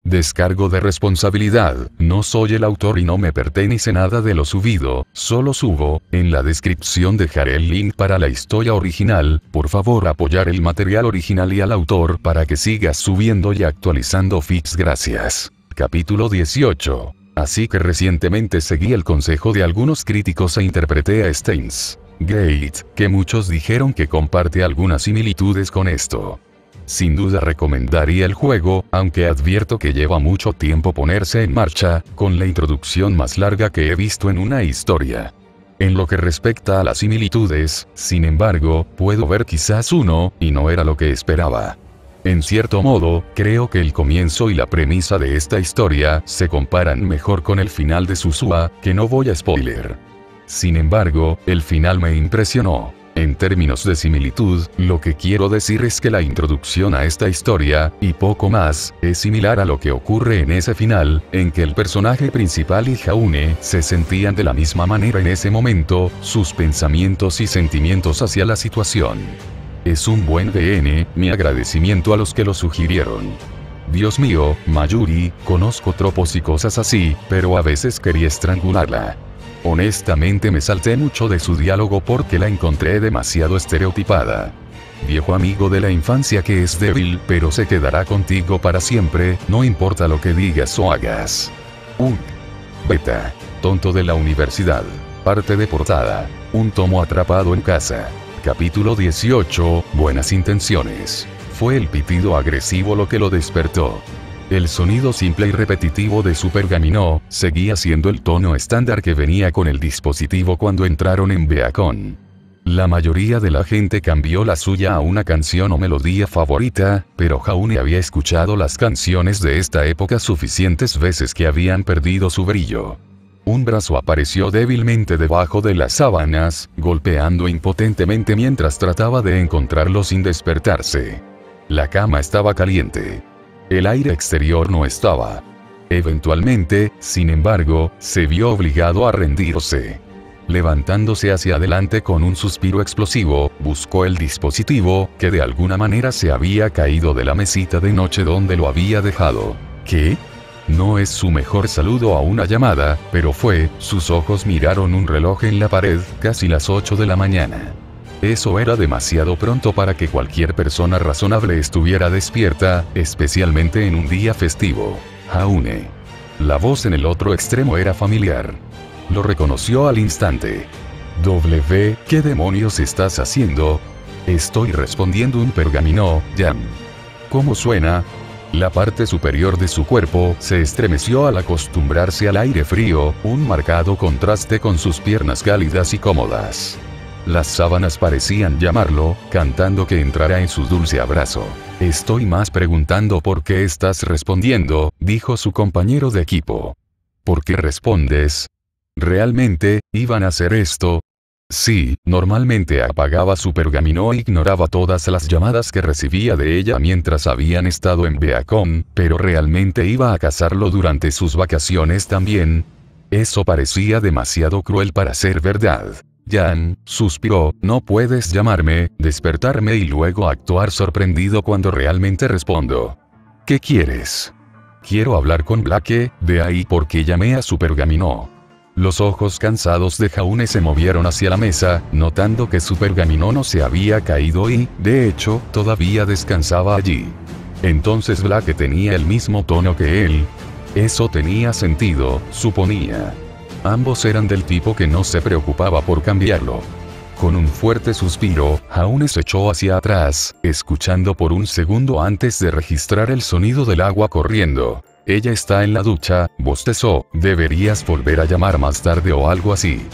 Descargo de responsabilidad, no soy el autor y no me pertenece nada de lo subido, solo subo. En la descripción dejaré el link para la historia original, por favor apoyar el material original y al autor para que sigas subiendo y actualizando feeds, gracias. Capítulo 18. Así que recientemente seguí el consejo de algunos críticos e interpreté a Steins Gate, que muchos dijeron que comparte algunas similitudes con esto. Sin duda recomendaría el juego, aunque advierto que lleva mucho tiempo ponerse en marcha, con la introducción más larga que he visto en una historia. En lo que respecta a las similitudes, sin embargo, puedo ver quizás uno, y no era lo que esperaba. En cierto modo, creo que el comienzo y la premisa de esta historia se comparan mejor con el final de Susua, que no voy a spoiler. Sin embargo, el final me impresionó. En términos de similitud, lo que quiero decir es que la introducción a esta historia, y poco más, es similar a lo que ocurre en ese final, en que el personaje principal y Jaune se sentían de la misma manera en ese momento, sus pensamientos y sentimientos hacia la situación. Es un buen VN, mi agradecimiento a los que lo sugirieron. Dios mío, Mayuri, conozco tropos y cosas así, pero a veces quería estrangularla. Honestamente me salté mucho de su diálogo porque la encontré demasiado estereotipada. Viejo amigo de la infancia que es débil pero se quedará contigo para siempre, no importa lo que digas o hagas. Un beta. Tonto de la universidad. Parte de portada. Un tomo atrapado en casa. Capítulo 18. Buenas intenciones. Fue el pitido agresivo lo que lo despertó. El sonido simple y repetitivo de su pergamino seguía siendo el tono estándar que venía con el dispositivo cuando entraron en Beacon. La mayoría de la gente cambió la suya a una canción o melodía favorita, pero Jaune había escuchado las canciones de esta época suficientes veces que habían perdido su brillo. Un brazo apareció débilmente debajo de las sábanas, golpeando impotentemente mientras trataba de encontrarlo sin despertarse. La cama estaba caliente. El aire exterior no estaba. Eventualmente, sin embargo, se vio obligado a rendirse. Levantándose hacia adelante con un suspiro explosivo, buscó el dispositivo, que de alguna manera se había caído de la mesita de noche donde lo había dejado. ¿Qué? No es su mejor saludo a una llamada, pero fue. Sus ojos miraron un reloj en la pared, casi las 8 de la mañana. Eso era demasiado pronto para que cualquier persona razonable estuviera despierta, especialmente en un día festivo. Jaune. La voz en el otro extremo era familiar. Lo reconoció al instante. W, ¿qué demonios estás haciendo? Estoy respondiendo un pergamino, Jan. ¿Cómo suena? La parte superior de su cuerpo se estremeció al acostumbrarse al aire frío, un marcado contraste con sus piernas cálidas y cómodas. Las sábanas parecían llamarlo, cantando que entrara en su dulce abrazo. Estoy más preguntando por qué estás respondiendo, dijo su compañero de equipo. ¿Por qué respondes? ¿Realmente, iban a hacer esto? Sí, normalmente apagaba su pergamino e ignoraba todas las llamadas que recibía de ella mientras habían estado en Beacon, pero realmente iba a cazarlo durante sus vacaciones también. Eso parecía demasiado cruel para ser verdad. Jan, suspiró, no puedes llamarme, despertarme y luego actuar sorprendido cuando realmente respondo. ¿Qué quieres? Quiero hablar con Blake, de ahí porque llamé a su pergamino. Los ojos cansados de Jaune se movieron hacia la mesa, notando que su pergamino no se había caído y, de hecho, todavía descansaba allí. Entonces Blake tenía el mismo tono que él. Eso tenía sentido, suponía. Ambos eran del tipo que no se preocupaba por cambiarlo. Con un fuerte suspiro, Jaune se echó hacia atrás, escuchando por un segundo antes de registrar el sonido del agua corriendo. Ella está en la ducha, bostezó, deberías volver a llamar más tarde o algo así.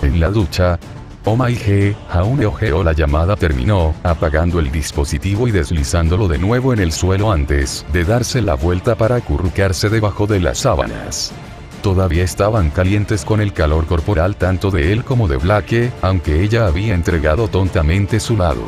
¿En la ducha? Oh my god, Jaune ojeó la llamada terminó, apagando el dispositivo y deslizándolo de nuevo en el suelo antes de darse la vuelta para acurrucarse debajo de las sábanas. Todavía estaban calientes con el calor corporal tanto de él como de Blake, aunque ella había entregado tontamente su lado.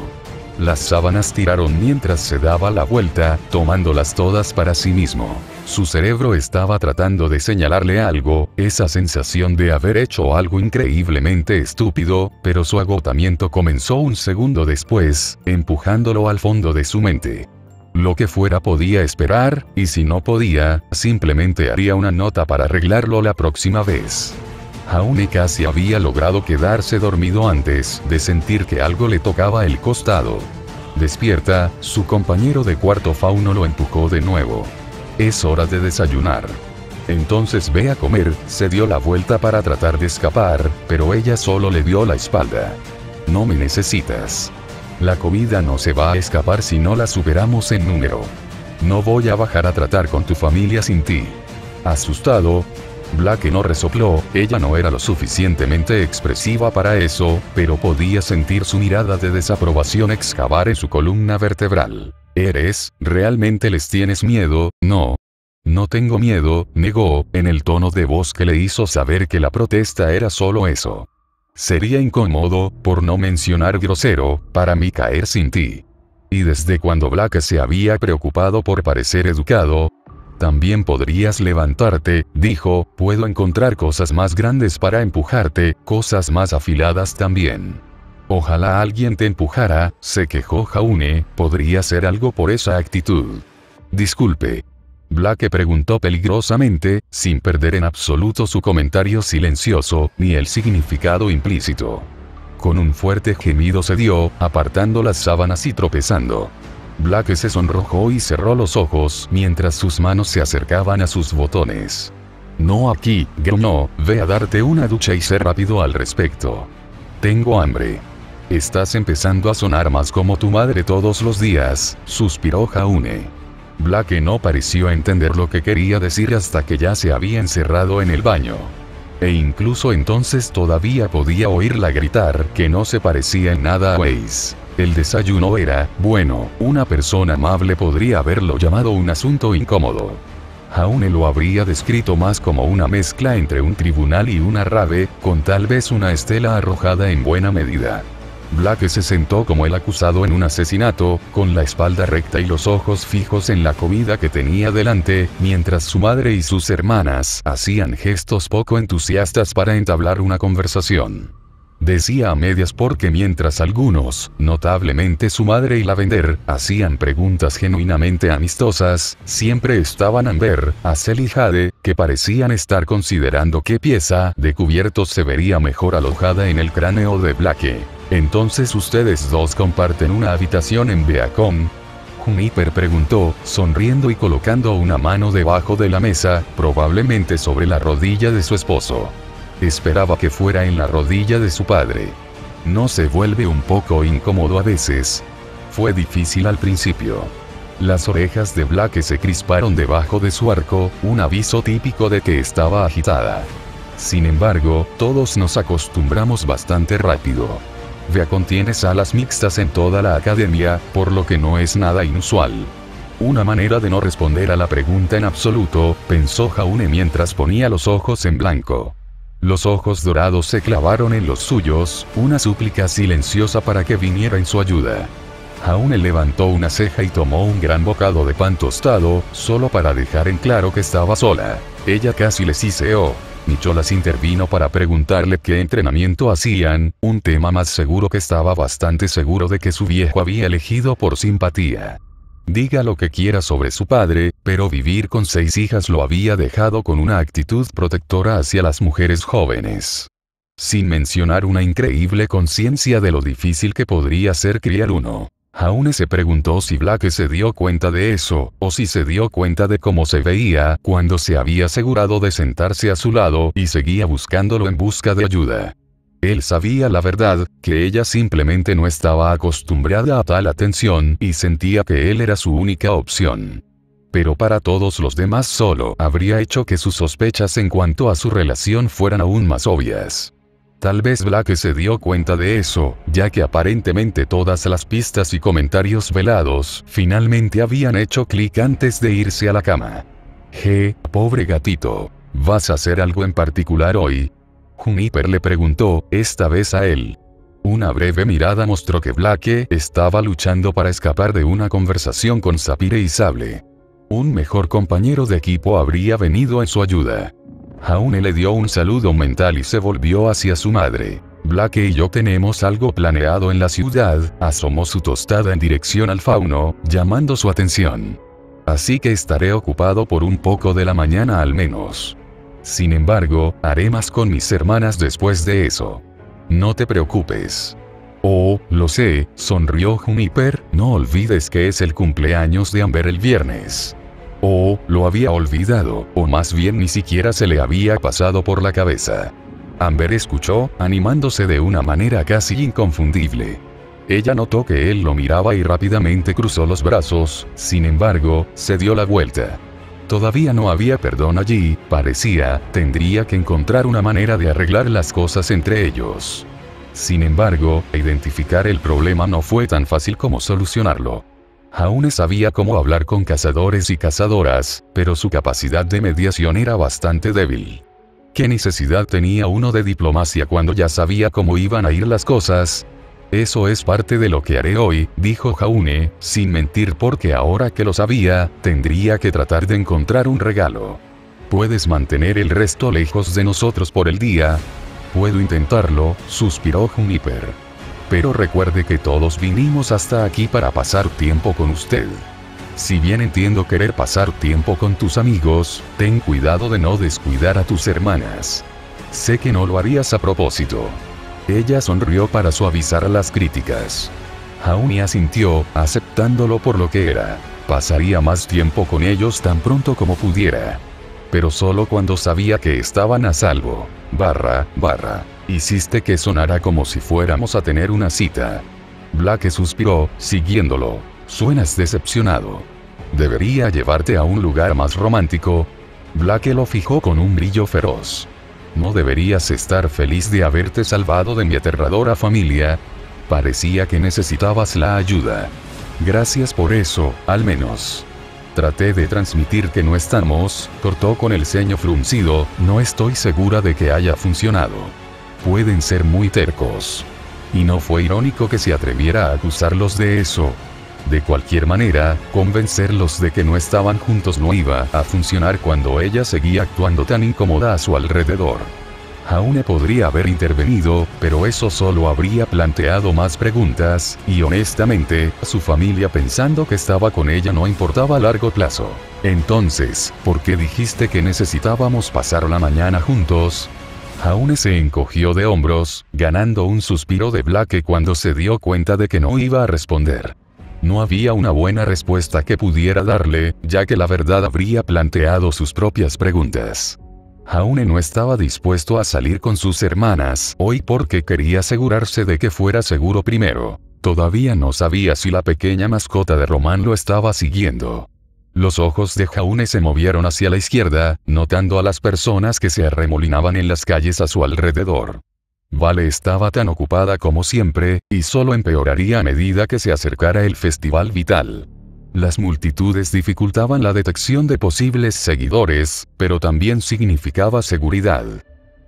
Las sábanas tiraron mientras se daba la vuelta, tomándolas todas para sí mismo. Su cerebro estaba tratando de señalarle algo, esa sensación de haber hecho algo increíblemente estúpido, pero su agotamiento comenzó un segundo después, empujándolo al fondo de su mente. Lo que fuera podía esperar, y si no podía, simplemente haría una nota para arreglarlo la próxima vez. Jaune casi había logrado quedarse dormido antes de sentir que algo le tocaba el costado. Despierta, su compañero de cuarto Fauno lo empujó de nuevo. Es hora de desayunar. Entonces ve a comer, se dio la vuelta para tratar de escapar, pero ella solo le dio la espalda. No me necesitas. La comida no se va a escapar si no la superamos en número. No voy a bajar a tratar con tu familia sin ti. Asustado, Blake no resopló, ella no era lo suficientemente expresiva para eso, pero podía sentir su mirada de desaprobación excavar en su columna vertebral. ¿Realmente les tienes miedo? No. No tengo miedo, negó, en el tono de voz que le hizo saber que la protesta era solo eso. Sería incómodo, por no mencionar grosero, para mí caer sin ti. Y desde cuando Blake se había preocupado por parecer educado, también podrías levantarte, dijo, puedo encontrar cosas más grandes para empujarte, cosas más afiladas también. Ojalá alguien te empujara, se quejó Jaune, podría ser algo por esa actitud. Disculpe. Blake preguntó peligrosamente, sin perder en absoluto su comentario silencioso, ni el significado implícito. Con un fuerte gemido cedió, apartando las sábanas y tropezando. Blake se sonrojó y cerró los ojos mientras sus manos se acercaban a sus botones. No aquí, gruñó, ve a darte una ducha y sé rápido al respecto. Tengo hambre. Estás empezando a sonar más como tu madre todos los días, suspiró Jaune. Blake no pareció entender lo que quería decir hasta que ya se había encerrado en el baño. E incluso entonces todavía podía oírla gritar que no se parecía en nada a Weiss. El desayuno era, bueno, una persona amable podría haberlo llamado un asunto incómodo. Jaune lo habría descrito más como una mezcla entre un tribunal y una rave, con tal vez una estela arrojada en buena medida. Blake se sentó como el acusado en un asesinato, con la espalda recta y los ojos fijos en la comida que tenía delante, mientras su madre y sus hermanas hacían gestos poco entusiastas para entablar una conversación. Decía a medias porque mientras algunos, notablemente su madre y Lavender, hacían preguntas genuinamente amistosas, siempre estaban Amber, Hazel y Jade, que parecían estar considerando qué pieza de cubiertos se vería mejor alojada en el cráneo de Blake. Entonces ustedes dos comparten una habitación en Beacon. Juniper preguntó, sonriendo y colocando una mano debajo de la mesa, probablemente sobre la rodilla de su esposo. Esperaba que fuera en la rodilla de su padre. ¿No se vuelve un poco incómodo a veces? Fue difícil al principio. Las orejas de Blake se crisparon debajo de su arco, un aviso típico de que estaba agitada. Sin embargo, todos nos acostumbramos bastante rápido. Beacon tiene salas mixtas en toda la academia, por lo que no es nada inusual. Una manera de no responder a la pregunta en absoluto, pensó Jaune mientras ponía los ojos en blanco. Los ojos dorados se clavaron en los suyos, una súplica silenciosa para que viniera en su ayuda. Jaune levantó una ceja y tomó un gran bocado de pan tostado, solo para dejar en claro que estaba sola. Ella casi le siseó. Nicholas intervino para preguntarle qué entrenamiento hacían, un tema más seguro que estaba bastante seguro de que su viejo había elegido por simpatía. Diga lo que quiera sobre su padre, pero vivir con 6 hijas lo había dejado con una actitud protectora hacia las mujeres jóvenes. Sin mencionar una increíble conciencia de lo difícil que podría ser criar uno. Jaune se preguntó si Blake se dio cuenta de eso, o si se dio cuenta de cómo se veía cuando se había asegurado de sentarse a su lado y seguía buscándolo en busca de ayuda. Él sabía la verdad, que ella simplemente no estaba acostumbrada a tal atención y sentía que él era su única opción. Pero para todos los demás solo habría hecho que sus sospechas en cuanto a su relación fueran aún más obvias. Tal vez Blake se dio cuenta de eso, ya que aparentemente todas las pistas y comentarios velados finalmente habían hecho clic antes de irse a la cama. Pobre gatito. ¿Vas a hacer algo en particular hoy? Juniper le preguntó, esta vez a él. Una breve mirada mostró que Blake estaba luchando para escapar de una conversación con Sapphire y Sable. Un mejor compañero de equipo habría venido en su ayuda. Jaune le dio un saludo mental y se volvió hacia su madre. Blake y yo tenemos algo planeado en la ciudad, asomó su tostada en dirección al fauno, llamando su atención. Así que estaré ocupado por un poco de la mañana al menos. Sin embargo, haré más con mis hermanas después de eso. No te preocupes. Oh, lo sé, sonrió Juniper, no olvides que es el cumpleaños de Amber el viernes. Oh, lo había olvidado, o más bien ni siquiera se le había pasado por la cabeza. Amber escuchó, animándose de una manera casi inconfundible. Ella notó que él lo miraba y rápidamente cruzó los brazos, sin embargo, se dio la vuelta. Todavía no había perdón allí, parecía, tendría que encontrar una manera de arreglar las cosas entre ellos. Sin embargo, identificar el problema no fue tan fácil como solucionarlo. Jaune sabía cómo hablar con cazadores y cazadoras, pero su capacidad de mediación era bastante débil. ¿Qué necesidad tenía uno de diplomacia cuando ya sabía cómo iban a ir las cosas? Eso es parte de lo que haré hoy, dijo Jaune, sin mentir porque ahora que lo sabía, tendría que tratar de encontrar un regalo. ¿Puedes mantener el resto lejos de nosotros por el día? Puedo intentarlo, suspiró Juniper. Pero recuerde que todos vinimos hasta aquí para pasar tiempo con usted. Si bien entiendo querer pasar tiempo con tus amigos, ten cuidado de no descuidar a tus hermanas. Sé que no lo harías a propósito. Ella sonrió para suavizar las críticas. Jaune asintió, aceptándolo por lo que era. Pasaría más tiempo con ellos tan pronto como pudiera. Pero solo cuando sabía que estaban a salvo. Hiciste que sonara como si fuéramos a tener una cita. Blake suspiró, siguiéndolo. Suenas decepcionado. ¿Debería llevarte a un lugar más romántico? Blake lo fijó con un brillo feroz. ¿No deberías estar feliz de haberte salvado de mi aterradora familia? Parecía que necesitabas la ayuda. Gracias por eso, al menos. Traté de transmitir que no estamos, cortó con el ceño fruncido, no estoy segura de que haya funcionado. Pueden ser muy tercos. Y no fue irónico que se atreviera a acusarlos de eso. De cualquier manera, convencerlos de que no estaban juntos no iba a funcionar cuando ella seguía actuando tan incómoda a su alrededor. Jaune podría haber intervenido, pero eso solo habría planteado más preguntas, y honestamente, su familia pensando que estaba con ella no importaba a largo plazo. Entonces, ¿por qué dijiste que necesitábamos pasar la mañana juntos? Jaune se encogió de hombros, ganando un suspiro de Blake cuando se dio cuenta de que no iba a responder. No había una buena respuesta que pudiera darle, ya que la verdad habría planteado sus propias preguntas. Jaune no estaba dispuesto a salir con sus hermanas hoy porque quería asegurarse de que fuera seguro primero. Todavía no sabía si la pequeña mascota de Román lo estaba siguiendo. Los ojos de Jaune se movieron hacia la izquierda, notando a las personas que se arremolinaban en las calles a su alrededor. Vale estaba tan ocupada como siempre, y solo empeoraría a medida que se acercara el festival vital. Las multitudes dificultaban la detección de posibles seguidores, pero también significaba seguridad.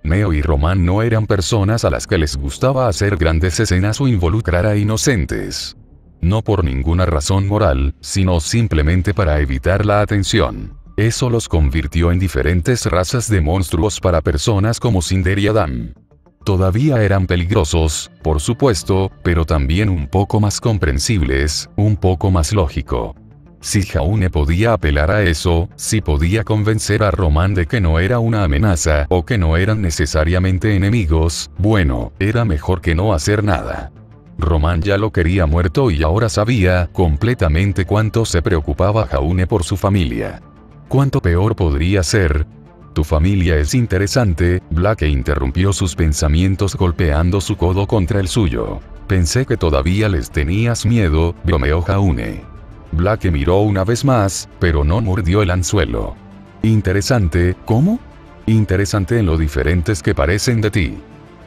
Neo y Román no eran personas a las que les gustaba hacer grandes escenas o involucrar a inocentes. No por ninguna razón moral, sino simplemente para evitar la atención. Eso los convirtió en diferentes razas de monstruos para personas como Cinder y Adam. Todavía eran peligrosos, por supuesto, pero también un poco más comprensibles, un poco más lógico. Si Jaune podía apelar a eso, si podía convencer a Román de que no era una amenaza o que no eran necesariamente enemigos, bueno, era mejor que no hacer nada. Román ya lo quería muerto y ahora sabía completamente cuánto se preocupaba Jaune por su familia. ¿Cuánto peor podría ser? Tu familia es interesante, Blake interrumpió sus pensamientos golpeando su codo contra el suyo. Pensé que todavía les tenías miedo, bromeó Jaune. Blake miró una vez más, pero no mordió el anzuelo. ¿Interesante, cómo? Interesante en lo diferentes que parecen de ti.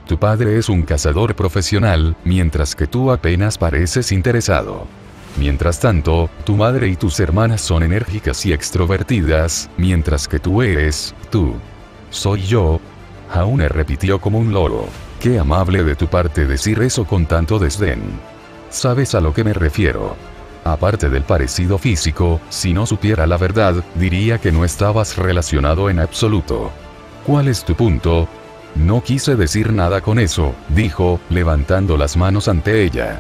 Tu padre es un cazador profesional, mientras que tú apenas pareces interesado. Mientras tanto, tu madre y tus hermanas son enérgicas y extrovertidas, mientras que tú eres, tú. Soy yo. Jaune repitió como un loro. Qué amable de tu parte decir eso con tanto desdén. ¿Sabes a lo que me refiero? Aparte del parecido físico, si no supiera la verdad, diría que no estabas relacionado en absoluto. ¿Cuál es tu punto? No quise decir nada con eso, dijo, levantando las manos ante ella.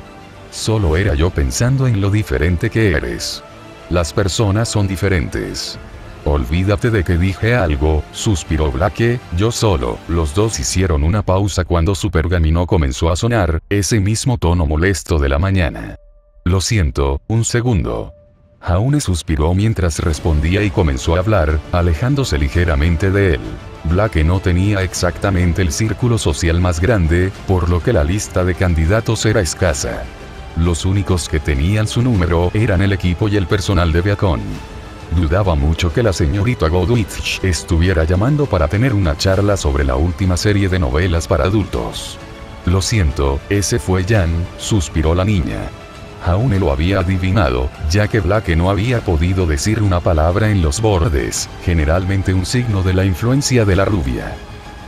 Solo era yo pensando en lo diferente que eres. Las personas son diferentes. Olvídate de que dije algo, suspiró Blake, yo solo. Los dos hicieron una pausa cuando su pergamino comenzó a sonar, ese mismo tono molesto de la mañana. Lo siento, un segundo. Jaune suspiró mientras respondía y comenzó a hablar, alejándose ligeramente de él. Blake no tenía exactamente el círculo social más grande, por lo que la lista de candidatos era escasa. Los únicos que tenían su número eran el equipo y el personal de Beacon. Dudaba mucho que la señorita Goodwitch estuviera llamando para tener una charla sobre la última serie de novelas para adultos. Lo siento, ese fue Jan, suspiró la niña. Jaune lo había adivinado, ya que Blake no había podido decir una palabra en los bordes, generalmente un signo de la influencia de la rubia.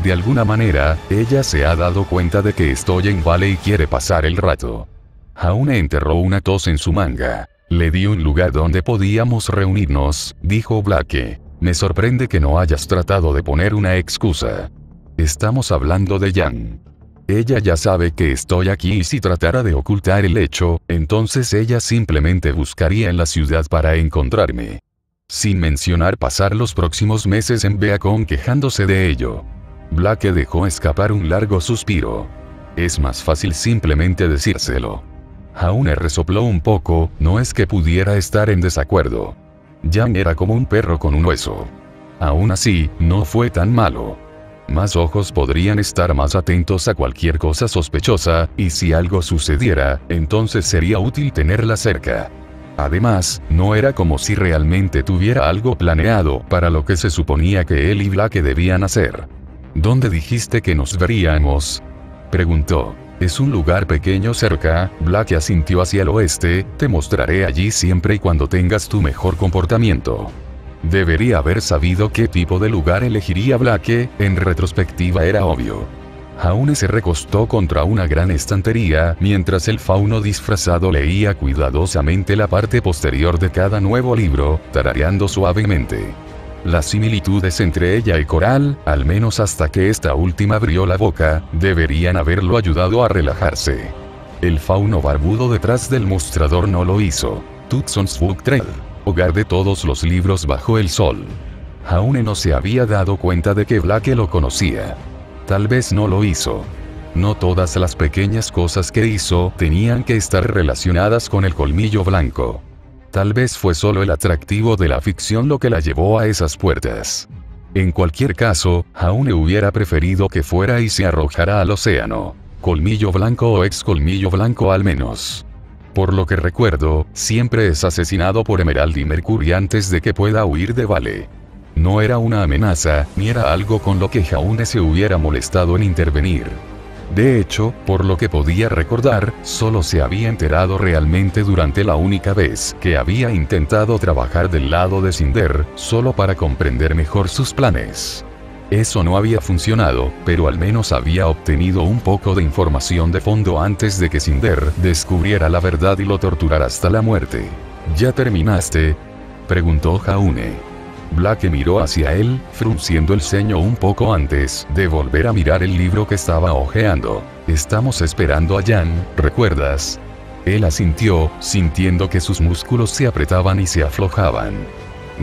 De alguna manera, ella se ha dado cuenta de que estoy en Vale y quiere pasar el rato. Jaune enterró una tos en su manga. Le di un lugar donde podíamos reunirnos, dijo Blake. Me sorprende que no hayas tratado de poner una excusa. Estamos hablando de Jan. Ella ya sabe que estoy aquí y si tratara de ocultar el hecho, entonces ella simplemente buscaría en la ciudad para encontrarme. Sin mencionar pasar los próximos meses en Beacon quejándose de ello. Blake dejó escapar un largo suspiro. Es más fácil simplemente decírselo. Jaune resopló un poco, no es que pudiera estar en desacuerdo. Jan era como un perro con un hueso. Aún así, no fue tan malo. Más ojos podrían estar más atentos a cualquier cosa sospechosa, y si algo sucediera, entonces sería útil tenerla cerca. Además, no era como si realmente tuviera algo planeado para lo que se suponía que él y Blake debían hacer. ¿Dónde dijiste que nos veríamos?, preguntó. Es un lugar pequeño cerca, Blake asintió hacia el oeste, te mostraré allí siempre y cuando tengas tu mejor comportamiento. Debería haber sabido qué tipo de lugar elegiría Blake, en retrospectiva era obvio. Jaune se recostó contra una gran estantería, mientras el fauno disfrazado leía cuidadosamente la parte posterior de cada nuevo libro, tarareando suavemente. Las similitudes entre ella y Coral, al menos hasta que esta última abrió la boca, deberían haberlo ayudado a relajarse. El fauno barbudo detrás del mostrador no lo hizo. Tucson's Book Trade, hogar de todos los libros bajo el sol. Jaune no se había dado cuenta de que Blake lo conocía. Tal vez no lo hizo. No todas las pequeñas cosas que hizo tenían que estar relacionadas con el colmillo blanco. Tal vez fue solo el atractivo de la ficción lo que la llevó a esas puertas. En cualquier caso, Jaune hubiera preferido que fuera y se arrojara al océano. Colmillo blanco o ex colmillo blanco al menos. Por lo que recuerdo, siempre es asesinado por Emerald y Mercury antes de que pueda huir de Vale. No era una amenaza, ni era algo con lo que Jaune se hubiera molestado en intervenir. De hecho, por lo que podía recordar, solo se había enterado realmente durante la única vez que había intentado trabajar del lado de Cinder, solo para comprender mejor sus planes. Eso no había funcionado, pero al menos había obtenido un poco de información de fondo antes de que Cinder descubriera la verdad y lo torturara hasta la muerte. ¿Ya terminaste?, preguntó Jaune. Blake miró hacia él, frunciendo el ceño un poco antes de volver a mirar el libro que estaba hojeando. Estamos esperando a Jan, ¿recuerdas? Él asintió, sintiendo que sus músculos se apretaban y se aflojaban.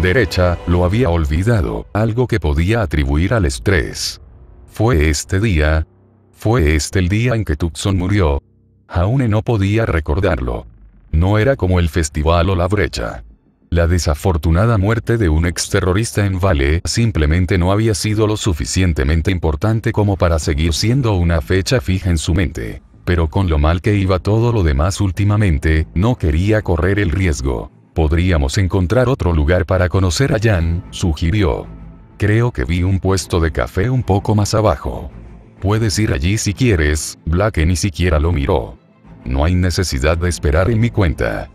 Derecha, lo había olvidado, algo que podía atribuir al estrés. ¿Fue este día? ¿Fue este el día en que Tucson murió? Jaune no podía recordarlo. No era como el festival o la brecha. La desafortunada muerte de un exterrorista en Vale simplemente no había sido lo suficientemente importante como para seguir siendo una fecha fija en su mente. Pero con lo mal que iba todo lo demás últimamente, no quería correr el riesgo. Podríamos encontrar otro lugar para conocer a Jan, sugirió. Creo que vi un puesto de café un poco más abajo. Puedes ir allí si quieres, Blake ni siquiera lo miró. No hay necesidad de esperar en mi cuenta.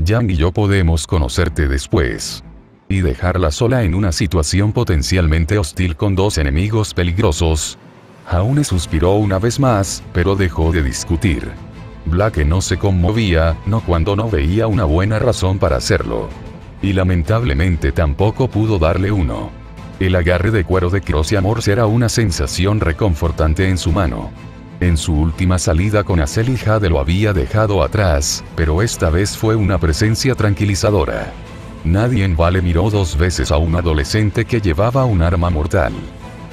Jan y yo podemos conocerte después. Y dejarla sola en una situación potencialmente hostil con dos enemigos peligrosos. Jaune suspiró una vez más, pero dejó de discutir. Blake no se conmovía, no cuando no veía una buena razón para hacerlo. Y lamentablemente tampoco pudo darle uno. El agarre de cuero de Crossy Amorce era una sensación reconfortante en su mano. En su última salida con Acely Jade lo había dejado atrás, pero esta vez fue una presencia tranquilizadora. Nadie en Vale miró dos veces a un adolescente que llevaba un arma mortal.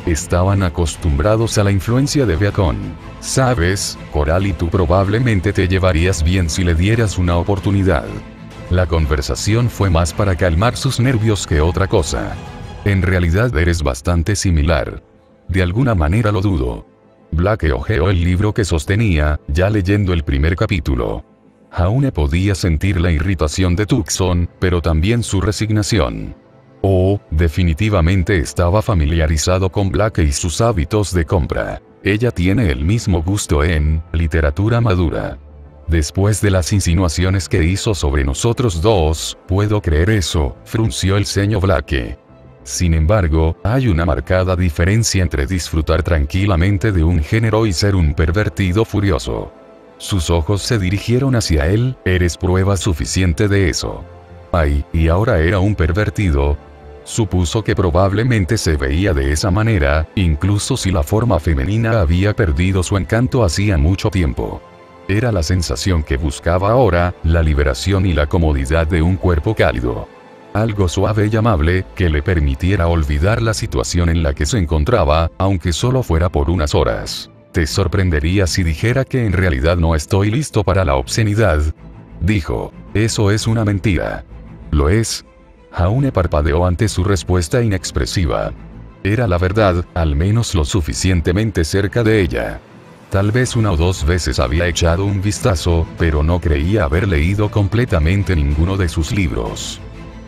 Estaban acostumbrados a la influencia de Beacon. Sabes, Coral, y tú probablemente te llevarías bien si le dieras una oportunidad. La conversación fue más para calmar sus nervios que otra cosa. En realidad eres bastante similar. De alguna manera lo dudo. Blake hojeó el libro que sostenía, ya leyendo el primer capítulo. Jaune podía sentir la irritación de Tucson, pero también su resignación. Oh, definitivamente estaba familiarizado con Blake y sus hábitos de compra. Ella tiene el mismo gusto en literatura madura. Después de las insinuaciones que hizo sobre nosotros dos, puedo creer eso, frunció el ceño Blake. Sin embargo, hay una marcada diferencia entre disfrutar tranquilamente de un género y ser un pervertido furioso. Sus ojos se dirigieron hacia él. Eres prueba suficiente de eso. Ay, y ahora era un pervertido. Supuso que probablemente se veía de esa manera, incluso si la forma femenina había perdido su encanto hacía mucho tiempo. Era la sensación que buscaba ahora, la liberación y la comodidad de un cuerpo cálido. Algo suave y amable, que le permitiera olvidar la situación en la que se encontraba, aunque solo fuera por unas horas. Te sorprendería si dijera que en realidad no estoy listo para la obscenidad. Dijo, eso es una mentira. ¿Lo es? Jaune parpadeó ante su respuesta inexpresiva. Era la verdad, al menos lo suficientemente cerca de ella. Tal vez una o dos veces había echado un vistazo, pero no creía haber leído completamente ninguno de sus libros.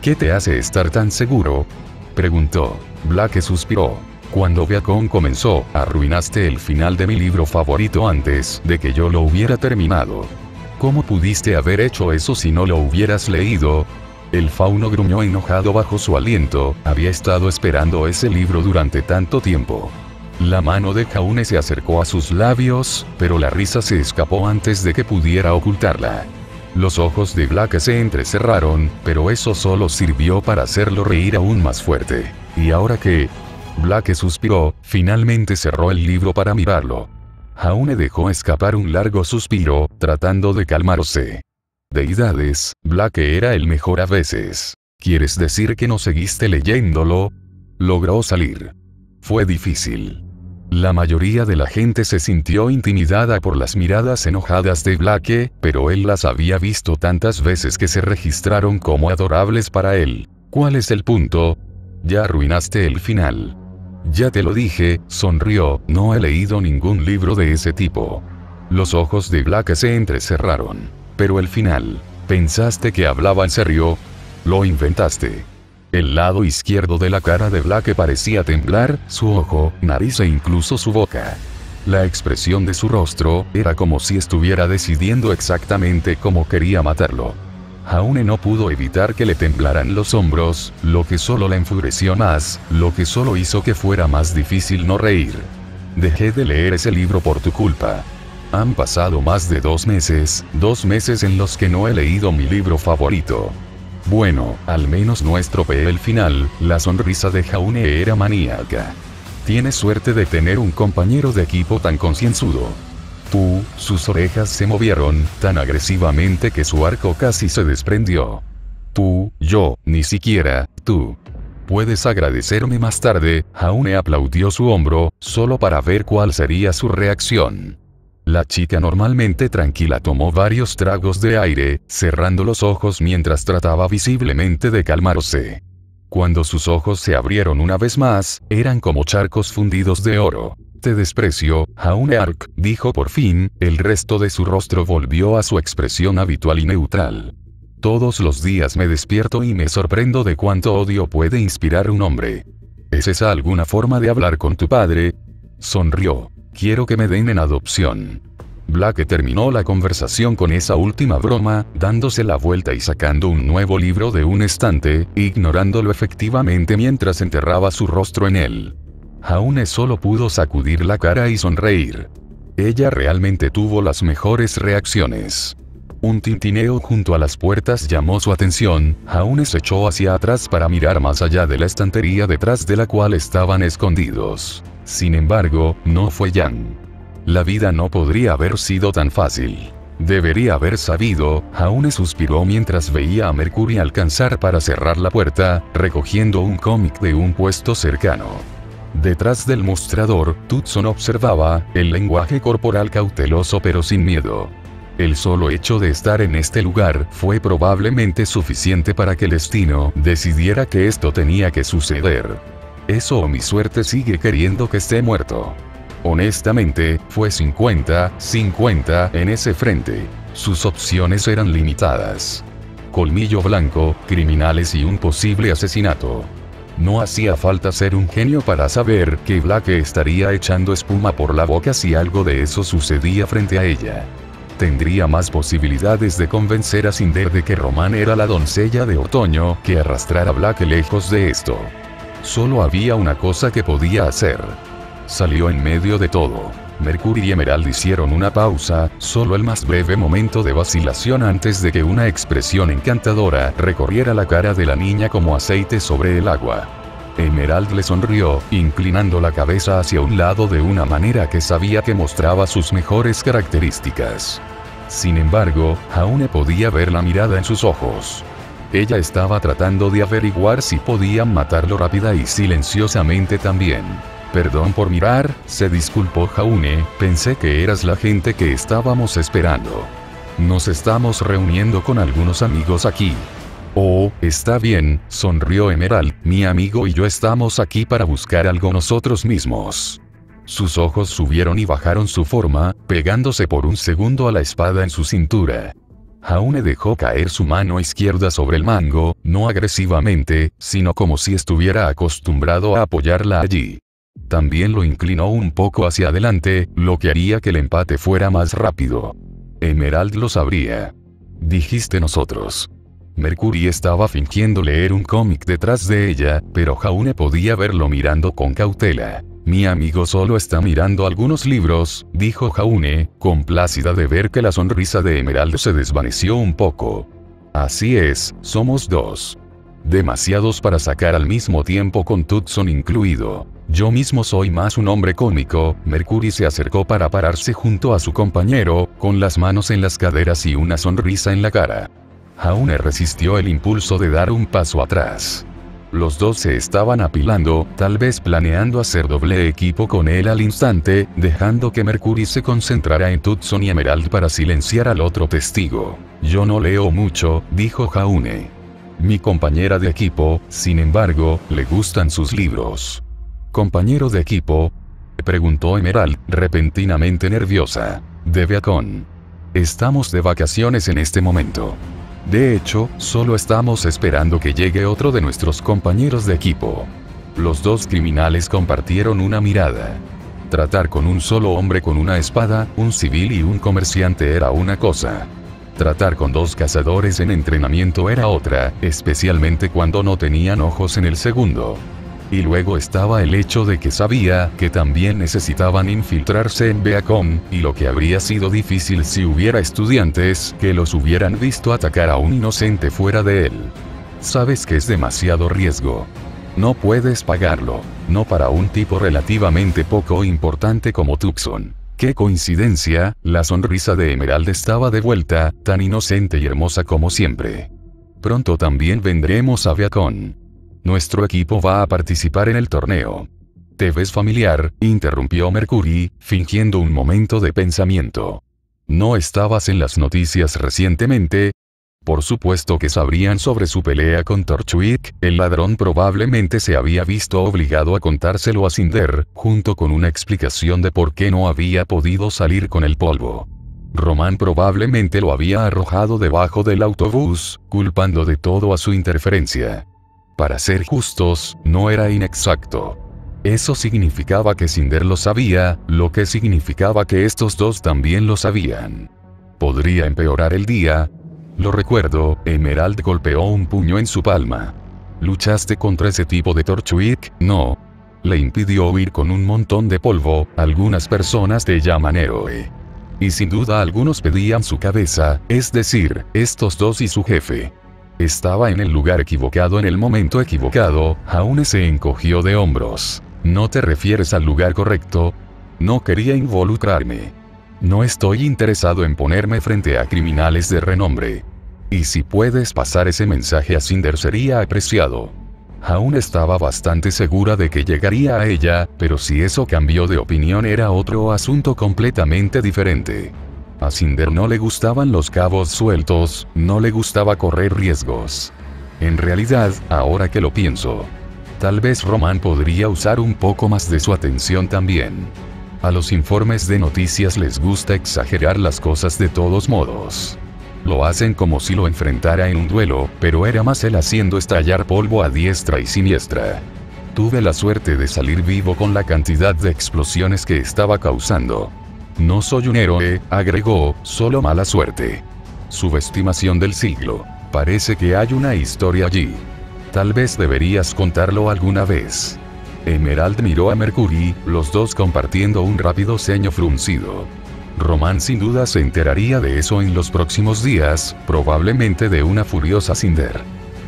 ¿Qué te hace estar tan seguro?, preguntó. Blake suspiró. Cuando Beacon comenzó, arruinaste el final de mi libro favorito antes de que yo lo hubiera terminado. ¿Cómo pudiste haber hecho eso si no lo hubieras leído? El fauno gruñó enojado bajo su aliento. Había estado esperando ese libro durante tanto tiempo. La mano de Jaune se acercó a sus labios, pero la risa se escapó antes de que pudiera ocultarla. Los ojos de Blake se entrecerraron, pero eso solo sirvió para hacerlo reír aún más fuerte. ¿Y ahora qué? Blake suspiró, finalmente cerró el libro para mirarlo. Jaune dejó escapar un largo suspiro, tratando de calmarse. Deidades, Blake era el mejor a veces. ¿Quieres decir que no seguiste leyéndolo? Logró salir. Fue difícil. La mayoría de la gente se sintió intimidada por las miradas enojadas de Blake, pero él las había visto tantas veces que se registraron como adorables para él. ¿Cuál es el punto? Ya arruinaste el final. Ya te lo dije, sonrió, no he leído ningún libro de ese tipo. Los ojos de Blake se entrecerraron. Pero el final, ¿pensaste que hablaba en serio? Lo inventaste. El lado izquierdo de la cara de Blake parecía temblar, su ojo, nariz e incluso su boca. La expresión de su rostro, era como si estuviera decidiendo exactamente cómo quería matarlo. Jaune no pudo evitar que le temblaran los hombros, lo que solo la enfureció más, lo que solo hizo que fuera más difícil no reír. Dejé de leer ese libro por tu culpa. Han pasado más de 2 meses en los que no he leído mi libro favorito. Bueno, al menos no estropeé el final. La sonrisa de Jaune era maníaca. Tienes suerte de tener un compañero de equipo tan concienzudo. Tú, sus orejas se movieron, tan agresivamente que su arco casi se desprendió. Tú, yo, ni siquiera, tú. Puedes agradecerme más tarde. Jaune aplaudió su hombro, solo para ver cuál sería su reacción. La chica normalmente tranquila tomó varios tragos de aire, cerrando los ojos mientras trataba visiblemente de calmarse. Cuando sus ojos se abrieron una vez más, eran como charcos fundidos de oro. Te desprecio, Jaune Ark, dijo por fin. El resto de su rostro volvió a su expresión habitual y neutral. Todos los días me despierto y me sorprendo de cuánto odio puede inspirar un hombre. ¿Es esa alguna forma de hablar con tu padre? Sonrió. Quiero que me den en adopción. Blake terminó la conversación con esa última broma, dándose la vuelta y sacando un nuevo libro de un estante, ignorándolo efectivamente mientras enterraba su rostro en él. Jaune solo pudo sacudir la cara y sonreír. Ella realmente tuvo las mejores reacciones. Un tintineo junto a las puertas llamó su atención. Jaune se echó hacia atrás para mirar más allá de la estantería detrás de la cual estaban escondidos. Sin embargo, no fue Yang. La vida no podría haber sido tan fácil. Debería haber sabido. Jaune suspiró mientras veía a Mercury alcanzar para cerrar la puerta, recogiendo un cómic de un puesto cercano. Detrás del mostrador, Tucson observaba, el lenguaje corporal cauteloso pero sin miedo. El solo hecho de estar en este lugar fue probablemente suficiente para que el destino decidiera que esto tenía que suceder. Eso o mi suerte sigue queriendo que esté muerto. Honestamente, fue 50-50 en ese frente. Sus opciones eran limitadas. Colmillo blanco, criminales y un posible asesinato. No hacía falta ser un genio para saber que Blake estaría echando espuma por la boca si algo de eso sucedía frente a ella. Tendría más posibilidades de convencer a Cinder de que Román era la doncella de otoño que arrastrar a Blake lejos de esto. Solo había una cosa que podía hacer. Salió en medio de todo. Mercury y Emerald hicieron una pausa, solo el más breve momento de vacilación antes de que una expresión encantadora recorriera la cara de la niña como aceite sobre el agua. Emerald le sonrió, inclinando la cabeza hacia un lado de una manera que sabía que mostraba sus mejores características. Sin embargo, Jaune podía ver la mirada en sus ojos. Ella estaba tratando de averiguar si podían matarlo rápida y silenciosamente también. Perdón por mirar, se disculpó Jaune, pensé que eras la gente que estábamos esperando. Nos estamos reuniendo con algunos amigos aquí. Oh, está bien, sonrió Emerald, mi amigo y yo estamos aquí para buscar algo nosotros mismos. Sus ojos subieron y bajaron su forma, pegándose por un segundo a la espada en su cintura. Jaune dejó caer su mano izquierda sobre el mango, no agresivamente, sino como si estuviera acostumbrado a apoyarla allí. También lo inclinó un poco hacia adelante, lo que haría que el empate fuera más rápido. Emerald lo sabría. Dijiste nosotros. Mercury estaba fingiendo leer un cómic detrás de ella, pero Jaune podía verlo mirando con cautela. Mi amigo solo está mirando algunos libros, dijo Jaune, complácida de ver que la sonrisa de Emerald se desvaneció un poco. Así es, somos dos. Demasiados para sacar al mismo tiempo con Tucson incluido. Yo mismo soy más un hombre cómico. Mercury se acercó para pararse junto a su compañero, con las manos en las caderas y una sonrisa en la cara. Jaune resistió el impulso de dar un paso atrás. Los dos se estaban apilando, tal vez planeando hacer doble equipo con él al instante, dejando que Mercury se concentrara en Tucson y Emerald para silenciar al otro testigo. Yo no leo mucho, dijo Jaune. Mi compañera de equipo, sin embargo, le gustan sus libros. ¿Compañero de equipo?, preguntó Emerald, repentinamente nerviosa. De Beacon. Estamos de vacaciones en este momento. De hecho, solo estamos esperando que llegue otro de nuestros compañeros de equipo. Los dos criminales compartieron una mirada. Tratar con un solo hombre con una espada, un civil y un comerciante era una cosa. Tratar con dos cazadores en entrenamiento era otra, especialmente cuando no tenían ojos en el segundo. Y luego estaba el hecho de que sabía que también necesitaban infiltrarse en Beacon, y lo que habría sido difícil si hubiera estudiantes que los hubieran visto atacar a un inocente fuera de él. Sabes que es demasiado riesgo. No puedes pagarlo, no para un tipo relativamente poco importante como Tucson. ¡Qué coincidencia! La sonrisa de Emerald estaba de vuelta, tan inocente y hermosa como siempre. Pronto también vendremos a Beacon. Nuestro equipo va a participar en el torneo. ¿Te ves familiar?, interrumpió Mercury, fingiendo un momento de pensamiento. ¿No estabas en las noticias recientemente? Por supuesto que sabrían sobre su pelea con Torchwick. El ladrón probablemente se había visto obligado a contárselo a Cinder, junto con una explicación de por qué no había podido salir con el polvo. Román probablemente lo había arrojado debajo del autobús, culpando de todo a su interferencia. Para ser justos, no era inexacto. Eso significaba que Cinder lo sabía, lo que significaba que estos dos también lo sabían. ¿Podría empeorar el día? Lo recuerdo, Emerald golpeó un puño en su palma. ¿Luchaste contra ese tipo de Torchwick? No. Le impidió huir con un montón de polvo. Algunas personas te llaman héroe. Y sin duda algunos pedían su cabeza, es decir, estos dos y su jefe. Estaba en el lugar equivocado en el momento equivocado. Jaune se encogió de hombros. ¿No te refieres al lugar correcto? No quería involucrarme. No estoy interesado en ponerme frente a criminales de renombre. Y si puedes pasar ese mensaje a Cinder sería apreciado. Jaune estaba bastante segura de que llegaría a ella, pero si eso cambió de opinión era otro asunto completamente diferente. A Cinder no le gustaban los cabos sueltos, no le gustaba correr riesgos. En realidad, ahora que lo pienso, tal vez Roman podría usar un poco más de su atención también. A los informes de noticias les gusta exagerar las cosas de todos modos. Lo hacen como si lo enfrentara en un duelo, pero era más él haciendo estallar polvo a diestra y siniestra. Tuve la suerte de salir vivo con la cantidad de explosiones que estaba causando. No soy un héroe, agregó, solo mala suerte. Subestimación del siglo. Parece que hay una historia allí. Tal vez deberías contarlo alguna vez. Emerald miró a Mercury, los dos compartiendo un rápido ceño fruncido. Roman sin duda se enteraría de eso en los próximos días, probablemente de una furiosa Cinder.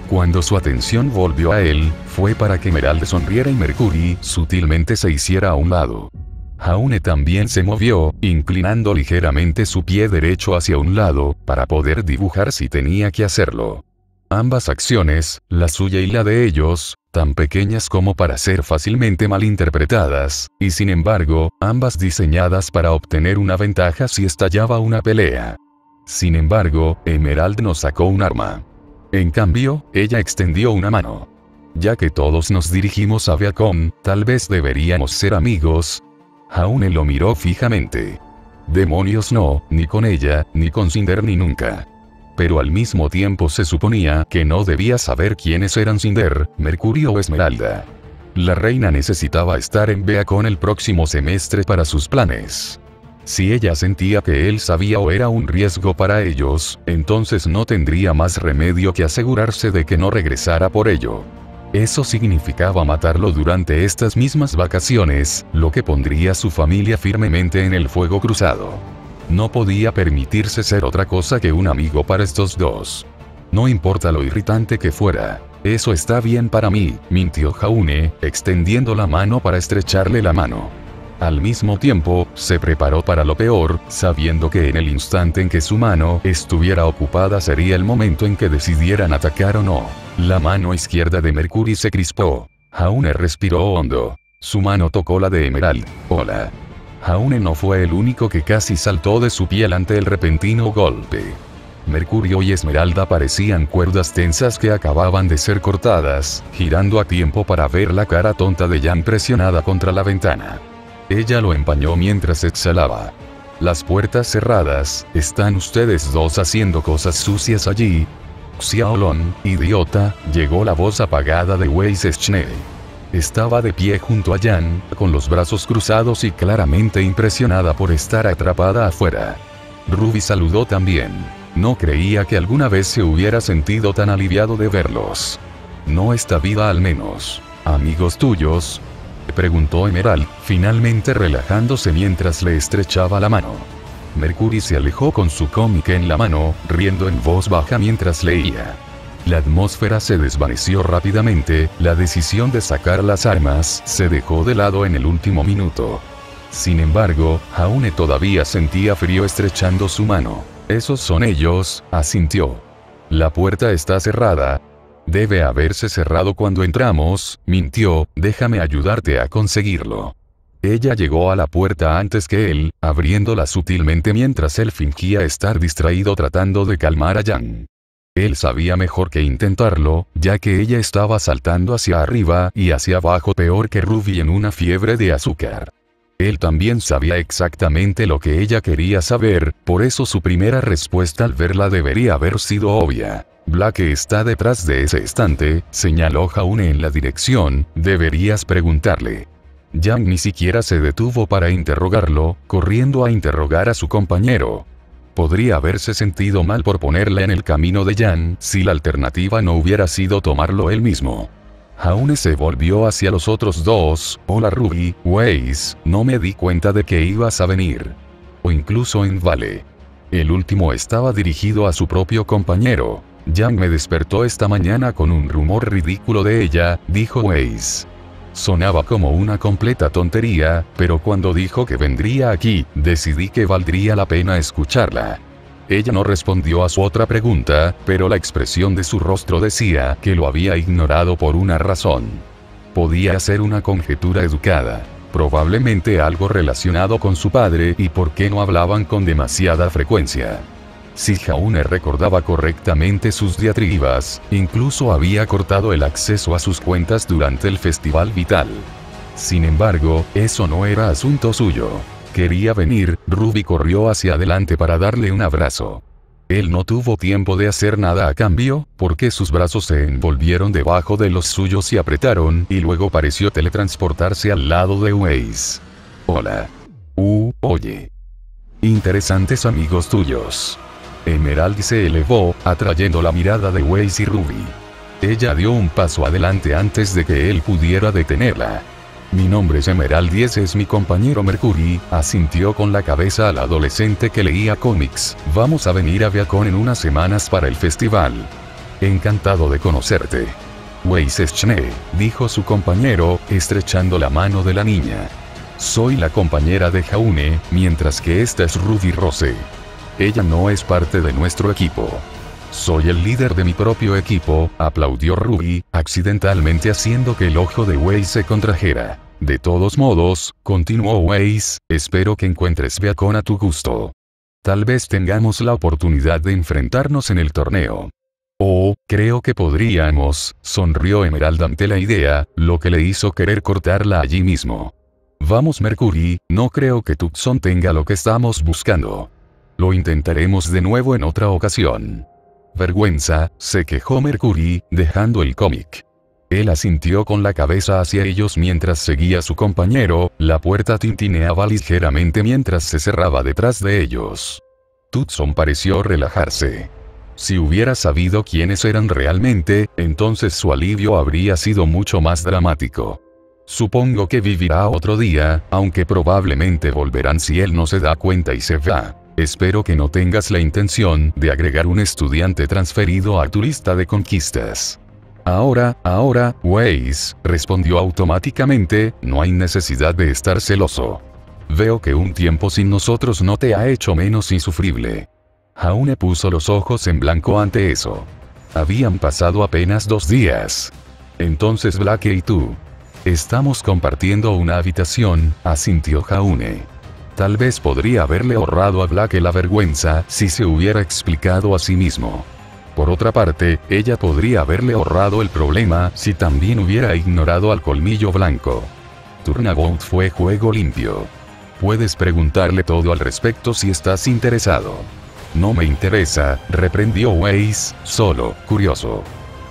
Cuando su atención volvió a él, fue para que Emerald sonriera y Mercury sutilmente se hiciera a un lado. Jaune también se movió, inclinando ligeramente su pie derecho hacia un lado, para poder dibujar si tenía que hacerlo. Ambas acciones, la suya y la de ellos, tan pequeñas como para ser fácilmente malinterpretadas, y sin embargo, ambas diseñadas para obtener una ventaja si estallaba una pelea. Sin embargo, Emerald no sacó un arma. En cambio, ella extendió una mano. Ya que todos nos dirigimos a Viacom, tal vez deberíamos ser amigos. Jaune lo miró fijamente. Demonios no, ni con ella, ni con Cinder ni nunca. Pero al mismo tiempo se suponía que no debía saber quiénes eran Cinder, Mercurio o Esmeralda. La reina necesitaba estar en Viacom el próximo semestre para sus planes. Si ella sentía que él sabía o era un riesgo para ellos, entonces no tendría más remedio que asegurarse de que no regresara por ello. Eso significaba matarlo durante estas mismas vacaciones, lo que pondría a su familia firmemente en el fuego cruzado. No podía permitirse ser otra cosa que un amigo para estos dos. No importa lo irritante que fuera. Eso está bien para mí, mintió Jaune, extendiendo la mano para estrecharle la mano. Al mismo tiempo, se preparó para lo peor, sabiendo que en el instante en que su mano estuviera ocupada sería el momento en que decidieran atacar o no. La mano izquierda de Mercury se crispó. Jaune respiró hondo. Su mano tocó la de Emerald. Hola. Jaune no fue el único que casi saltó de su piel ante el repentino golpe. Mercurio y Esmeralda parecían cuerdas tensas que acababan de ser cortadas, girando a tiempo para ver la cara tonta de Jan presionada contra la ventana. Ella lo empañó mientras exhalaba. Las puertas cerradas, ¿están ustedes dos haciendo cosas sucias allí? Xiaolong, idiota, llegó la voz apagada de Wei Zheng. Estaba de pie junto a Jan, con los brazos cruzados y claramente impresionada por estar atrapada afuera. Ruby saludó también. No creía que alguna vez se hubiera sentido tan aliviado de verlos. No está viva al menos. ¿Amigos tuyos?, preguntó Emerald, finalmente relajándose mientras le estrechaba la mano. Mercury se alejó con su cómic en la mano, riendo en voz baja mientras leía. La atmósfera se desvaneció rápidamente, la decisión de sacar las armas se dejó de lado en el último minuto. Sin embargo, Jaune todavía sentía frío estrechando su mano. «Esos son ellos», asintió. «La puerta está cerrada». «Debe haberse cerrado cuando entramos», mintió, «déjame ayudarte a conseguirlo». Ella llegó a la puerta antes que él, abriéndola sutilmente mientras él fingía estar distraído tratando de calmar a Jan. Él sabía mejor que intentarlo, ya que ella estaba saltando hacia arriba y hacia abajo peor que Ruby en una fiebre de azúcar. Él también sabía exactamente lo que ella quería saber, por eso su primera respuesta al verla debería haber sido obvia. «Black está detrás de ese estante», señaló Jaune en la dirección, «deberías preguntarle». Jan ni siquiera se detuvo para interrogarlo, corriendo a interrogar a su compañero. Podría haberse sentido mal por ponerla en el camino de Jan, si la alternativa no hubiera sido tomarlo él mismo. Jaune se volvió hacia los otros dos. «Hola Ruby, Weiss, no me di cuenta de que ibas a venir». o incluso en Vale. El último estaba dirigido a su propio compañero. Yang me despertó esta mañana con un rumor ridículo de ella, dijo Weiss. Sonaba como una completa tontería, pero cuando dijo que vendría aquí, decidí que valdría la pena escucharla. Ella no respondió a su otra pregunta, pero la expresión de su rostro decía que lo había ignorado por una razón. Podía ser una conjetura educada. Probablemente algo relacionado con su padre y por qué no hablaban con demasiada frecuencia. Si Jaune recordaba correctamente sus diatribas, incluso había cortado el acceso a sus cuentas durante el Festival Vital. Sin embargo, eso no era asunto suyo. Quería venir, Ruby corrió hacia adelante para darle un abrazo. Él no tuvo tiempo de hacer nada a cambio, porque sus brazos se envolvieron debajo de los suyos y apretaron, y luego pareció teletransportarse al lado de Weiss. Hola. Oye. Interesantes amigos tuyos. Emerald se elevó, atrayendo la mirada de Weiss y Ruby. Ella dio un paso adelante antes de que él pudiera detenerla. Mi nombre es Emerald y ese es mi compañero Mercury, asintió con la cabeza al adolescente que leía cómics. Vamos a venir a Viacon en unas semanas para el festival. Encantado de conocerte. Weiss Schne, dijo su compañero, estrechando la mano de la niña. Soy la compañera de Jaune, mientras que esta es Ruby Rose. Ella no es parte de nuestro equipo. Soy el líder de mi propio equipo, aplaudió Ruby, accidentalmente haciendo que el ojo de Weiss se contrajera. De todos modos, continuó Weiss, espero que encuentres Viacon a tu gusto. Tal vez tengamos la oportunidad de enfrentarnos en el torneo. Oh, creo que podríamos, sonrió Emerald ante la idea, lo que le hizo querer cortarla allí mismo. Vamos Mercury, no creo que Tucson tenga lo que estamos buscando. Lo intentaremos de nuevo en otra ocasión. Vergüenza, se quejó Mercury, dejando el cómic. Él asintió con la cabeza hacia ellos mientras seguía a su compañero, la puerta tintineaba ligeramente mientras se cerraba detrás de ellos. Tucson pareció relajarse. Si hubiera sabido quiénes eran realmente, entonces su alivio habría sido mucho más dramático. Supongo que vivirá otro día, aunque probablemente volverán si él no se da cuenta y se va. Espero que no tengas la intención de agregar un estudiante transferido a tu lista de conquistas. Ahora, Weiss, respondió automáticamente, no hay necesidad de estar celoso. Veo que un tiempo sin nosotros no te ha hecho menos insufrible. Jaune puso los ojos en blanco ante eso. Habían pasado apenas 2 días. Entonces Blake y tú. Estamos compartiendo una habitación, asintió Jaune. Tal vez podría haberle ahorrado a Blake la vergüenza si se hubiera explicado a sí mismo. Por otra parte, ella podría haberle ahorrado el problema si también hubiera ignorado al colmillo blanco. Turnabout fue juego limpio. Puedes preguntarle todo al respecto si estás interesado. No me interesa, reprendió Weiss, solo, curioso.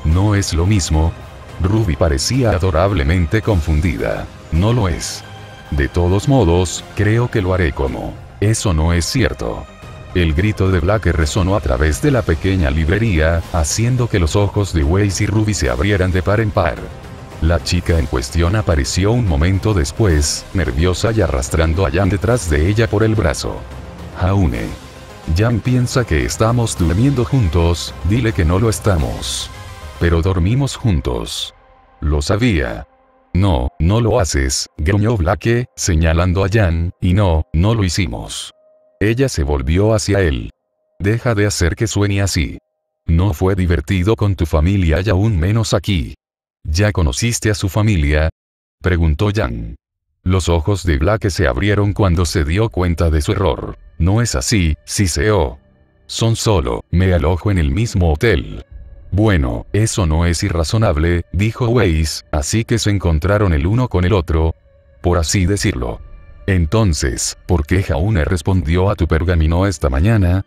¿No es lo mismo? Ruby parecía adorablemente confundida. No lo es. De todos modos, creo que lo haré como. Eso no es cierto. El grito de Blake resonó a través de la pequeña librería, haciendo que los ojos de Weiss y Ruby se abrieran de par en par. La chica en cuestión apareció un momento después, nerviosa y arrastrando a Jan detrás de ella por el brazo. Jaune. Jan piensa que estamos durmiendo juntos, dile que no lo estamos. Pero dormimos juntos. Lo sabía. No, no lo haces, gruñó Blake, señalando a Jan, y no lo hicimos. Ella se volvió hacia él. Deja de hacer que suene así. No fue divertido con tu familia y aún menos aquí. ¿Ya conociste a su familia? Preguntó Jan. Los ojos de Blake se abrieron cuando se dio cuenta de su error. No es así, siseó. Son solo, me alojo en el mismo hotel. Bueno, eso no es irrazonable, dijo Weiss, así que se encontraron el uno con el otro, por así decirlo. Entonces, ¿por qué Jaune respondió a tu pergamino esta mañana?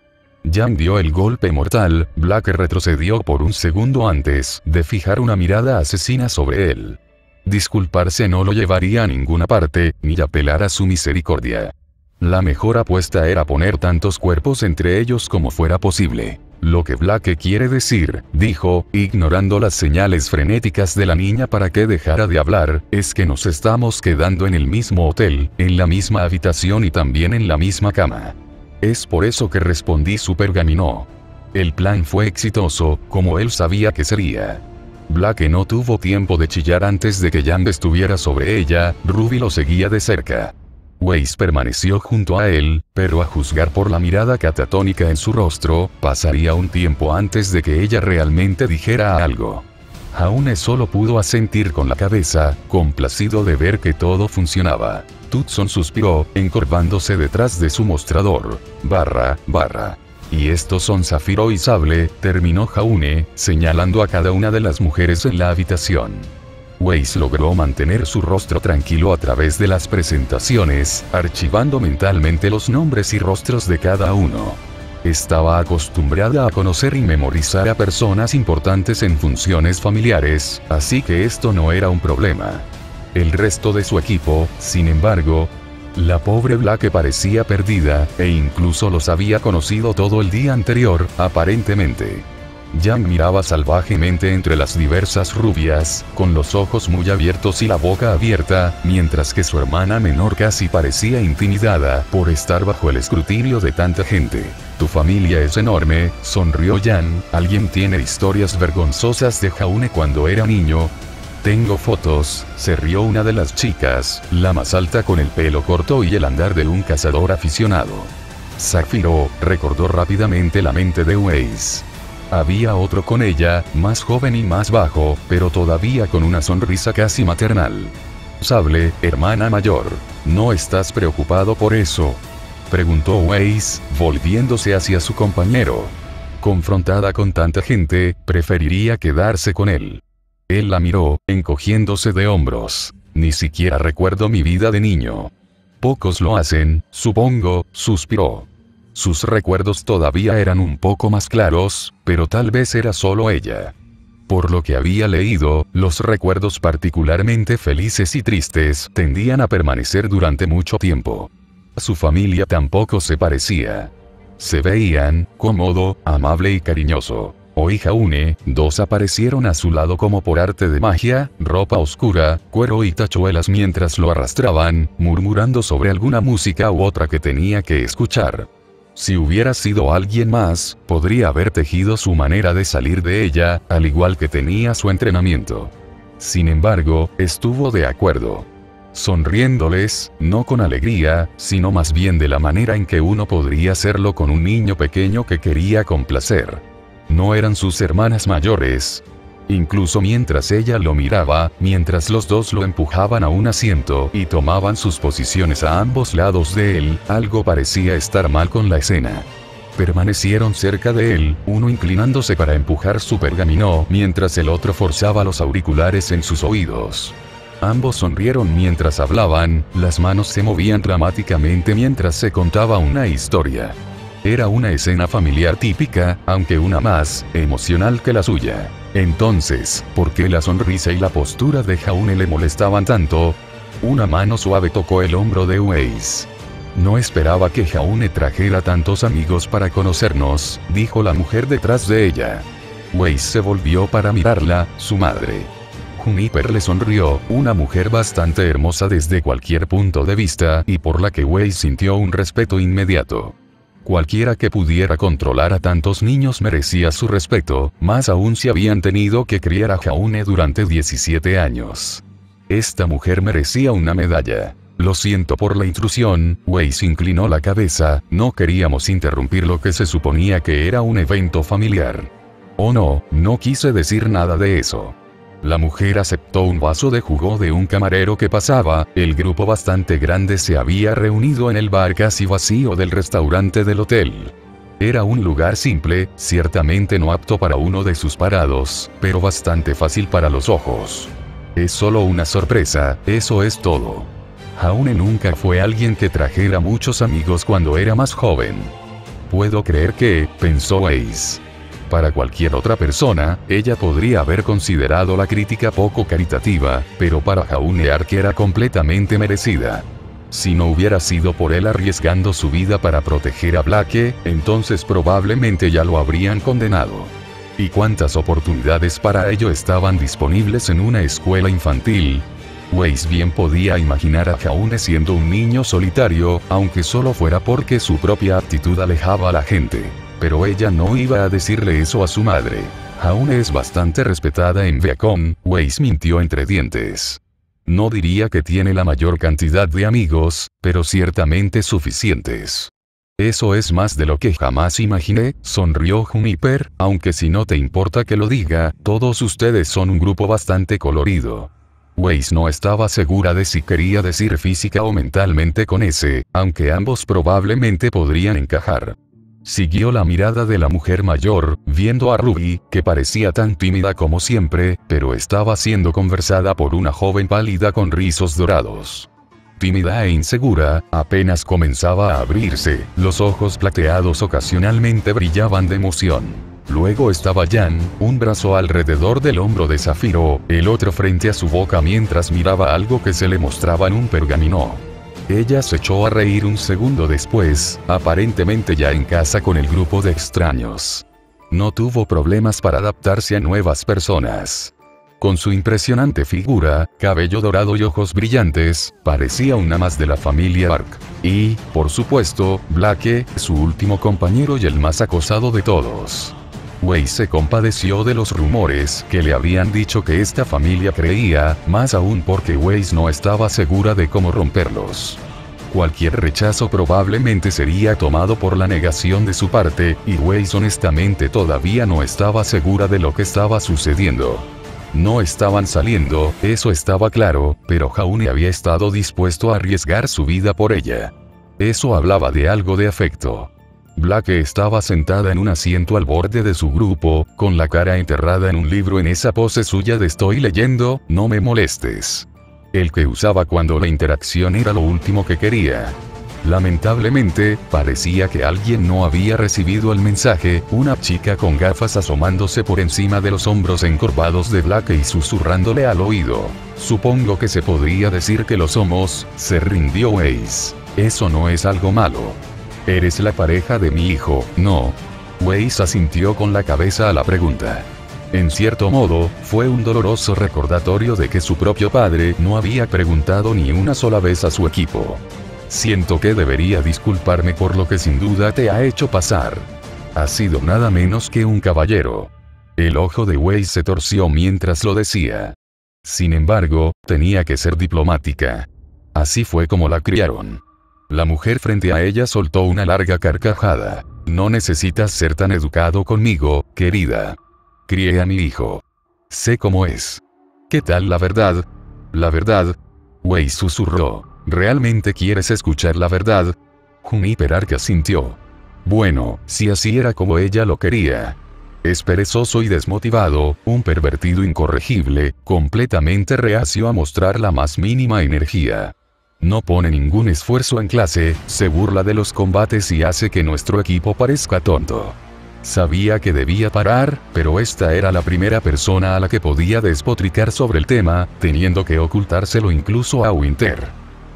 Jan dio el golpe mortal, Blake retrocedió por un segundo antes de fijar una mirada asesina sobre él. Disculparse no lo llevaría a ninguna parte, ni apelar a su misericordia. La mejor apuesta era poner tantos cuerpos entre ellos como fuera posible. Lo que Blake quiere decir, dijo, ignorando las señales frenéticas de la niña para que dejara de hablar, es que nos estamos quedando en el mismo hotel, en la misma habitación y también en la misma cama. Es por eso que respondí, supergaminó. El plan fue exitoso, como él sabía que sería. Blake no tuvo tiempo de chillar antes de que Yang estuviera sobre ella, Ruby lo seguía de cerca. Weiss permaneció junto a él, pero a juzgar por la mirada catatónica en su rostro, pasaría un tiempo antes de que ella realmente dijera algo. Jaune solo pudo asentir con la cabeza, complacido de ver que todo funcionaba. Tutson suspiró, encorvándose detrás de su mostrador. Barra. Y estos son Zafiro y Sable, terminó Jaune, señalando a cada una de las mujeres en la habitación. Weiss logró mantener su rostro tranquilo a través de las presentaciones, archivando mentalmente los nombres y rostros de cada uno. Estaba acostumbrada a conocer y memorizar a personas importantes en funciones familiares, así que esto no era un problema. El resto de su equipo, sin embargo, la pobre Blake parecía perdida, e incluso los había conocido todo el día anterior, aparentemente. Yang miraba salvajemente entre las diversas rubias, con los ojos muy abiertos y la boca abierta, mientras que su hermana menor casi parecía intimidada por estar bajo el escrutinio de tanta gente. Tu familia es enorme, sonrió Yang. ¿Alguien tiene historias vergonzosas de Jaune cuando era niño? Tengo fotos, se rió una de las chicas, la más alta con el pelo corto y el andar de un cazador aficionado. Zafiro recordó rápidamente la mente de Weiss. Había otro con ella, más joven y más bajo, pero todavía con una sonrisa casi maternal. Sable, hermana mayor, ¿no estás preocupado por eso?, preguntó Weiss, volviéndose hacia su compañero. Confrontada con tanta gente, preferiría quedarse con él. Él la miró, encogiéndose de hombros. Ni siquiera recuerdo mi vida de niño. Pocos lo hacen, supongo, suspiró. Sus recuerdos todavía eran un poco más claros, pero tal vez era solo ella. Por lo que había leído, los recuerdos particularmente felices y tristes tendían a permanecer durante mucho tiempo. Su familia tampoco se parecía. Se veían, cómodo, amable y cariñoso. Hoy Jaune, dos aparecieron a su lado como por arte de magia, ropa oscura, cuero y tachuelas mientras lo arrastraban, murmurando sobre alguna música u otra que tenía que escuchar. Si hubiera sido alguien más, podría haber tejido su manera de salir de ella, al igual que tenía su entrenamiento. Sin embargo, estuvo de acuerdo. Sonriéndoles, no con alegría, sino más bien de la manera en que uno podría hacerlo con un niño pequeño que quería complacer. No eran sus hermanas mayores. Incluso mientras ella lo miraba, mientras los dos lo empujaban a un asiento y tomaban sus posiciones a ambos lados de él, algo parecía estar mal con la escena. Permanecieron cerca de él, uno inclinándose para empujar su pergamino mientras el otro forzaba los auriculares en sus oídos. Ambos sonrieron mientras hablaban, las manos se movían dramáticamente mientras se contaba una historia. Era una escena familiar típica, aunque una más emocional que la suya. Entonces, ¿por qué la sonrisa y la postura de Jaune le molestaban tanto? Una mano suave tocó el hombro de Weiss. No esperaba que Jaune trajera tantos amigos para conocernos, dijo la mujer detrás de ella. Weiss se volvió para mirarla, su madre. Juniper le sonrió, una mujer bastante hermosa desde cualquier punto de vista y por la que Weiss sintió un respeto inmediato. Cualquiera que pudiera controlar a tantos niños merecía su respeto, más aún si habían tenido que criar a Jaune durante 17 años. Esta mujer merecía una medalla. Lo siento por la intrusión, Weiss inclinó la cabeza, no queríamos interrumpir lo que se suponía que era un evento familiar. Oh no, no quise decir nada de eso. La mujer aceptó un vaso de jugo de un camarero que pasaba, el grupo bastante grande se había reunido en el bar casi vacío del restaurante del hotel. Era un lugar simple, ciertamente no apto para uno de sus parados, pero bastante fácil para los ojos. Es solo una sorpresa, eso es todo. Jaune nunca fue alguien que trajera muchos amigos cuando era más joven. Puedo creer que, pensó Weiss. Para cualquier otra persona, ella podría haber considerado la crítica poco caritativa, pero para Jaune Ark era completamente merecida. Si no hubiera sido por él arriesgando su vida para proteger a Blake, entonces probablemente ya lo habrían condenado. ¿Y cuántas oportunidades para ello estaban disponibles en una escuela infantil? Weiss bien podía imaginar a Jaune siendo un niño solitario, aunque solo fuera porque su propia actitud alejaba a la gente. Pero ella no iba a decirle eso a su madre. Jaune es bastante respetada en Viacom, Weiss mintió entre dientes. No diría que tiene la mayor cantidad de amigos, pero ciertamente suficientes. Eso es más de lo que jamás imaginé, sonrió Juniper, aunque si no te importa que lo diga, todos ustedes son un grupo bastante colorido. Weiss no estaba segura de si quería decir física o mentalmente con ese, aunque ambos probablemente podrían encajar. Siguió la mirada de la mujer mayor, viendo a Ruby, que parecía tan tímida como siempre, pero estaba siendo conversada por una joven pálida con rizos dorados. Tímida e insegura, apenas comenzaba a abrirse, los ojos plateados ocasionalmente brillaban de emoción. Luego estaba Jan, un brazo alrededor del hombro de Zafiro, el otro frente a su boca mientras miraba algo que se le mostraba en un pergamino. Ella se echó a reír un segundo después, aparentemente ya en casa con el grupo de extraños. No tuvo problemas para adaptarse a nuevas personas. Con su impresionante figura, cabello dorado y ojos brillantes, parecía una más de la familia Park. Y, por supuesto, Blake, su último compañero y el más acosado de todos. Weiss se compadeció de los rumores que le habían dicho que esta familia creía, más aún porque Weiss no estaba segura de cómo romperlos. Cualquier rechazo probablemente sería tomado por la negación de su parte, y Weiss honestamente todavía no estaba segura de lo que estaba sucediendo. No estaban saliendo, eso estaba claro, pero Jaune había estado dispuesto a arriesgar su vida por ella. Eso hablaba de algo de afecto. Blake estaba sentada en un asiento al borde de su grupo, con la cara enterrada en un libro en esa pose suya de estoy leyendo, no me molestes. El que usaba cuando la interacción era lo último que quería. Lamentablemente, parecía que alguien no había recibido el mensaje, una chica con gafas asomándose por encima de los hombros encorvados de Blake y susurrándole al oído. Supongo que se podría decir que lo somos, se rindió Weiss. Eso no es algo malo. Eres la pareja de mi hijo, ¿no? Weiss asintió con la cabeza a la pregunta. En cierto modo, fue un doloroso recordatorio de que su propio padre no había preguntado ni una sola vez a su equipo. Siento que debería disculparme por lo que sin duda te ha hecho pasar. Has sido nada menos que un caballero. El ojo de Weiss se torció mientras lo decía. Sin embargo, tenía que ser diplomática. Así fue como la criaron. La mujer frente a ella soltó una larga carcajada. No necesitas ser tan educado conmigo, querida. Crié a mi hijo. Sé cómo es. ¿Qué tal la verdad? ¿La verdad? Weiss susurró. ¿Realmente quieres escuchar la verdad? Juniper Ark asintió. Bueno, si así era como ella lo quería. Es perezoso y desmotivado, un pervertido incorregible, completamente reacio a mostrar la más mínima energía. No pone ningún esfuerzo en clase, se burla de los combates y hace que nuestro equipo parezca tonto. Sabía que debía parar, pero esta era la primera persona a la que podía despotricar sobre el tema, teniendo que ocultárselo incluso a Winter.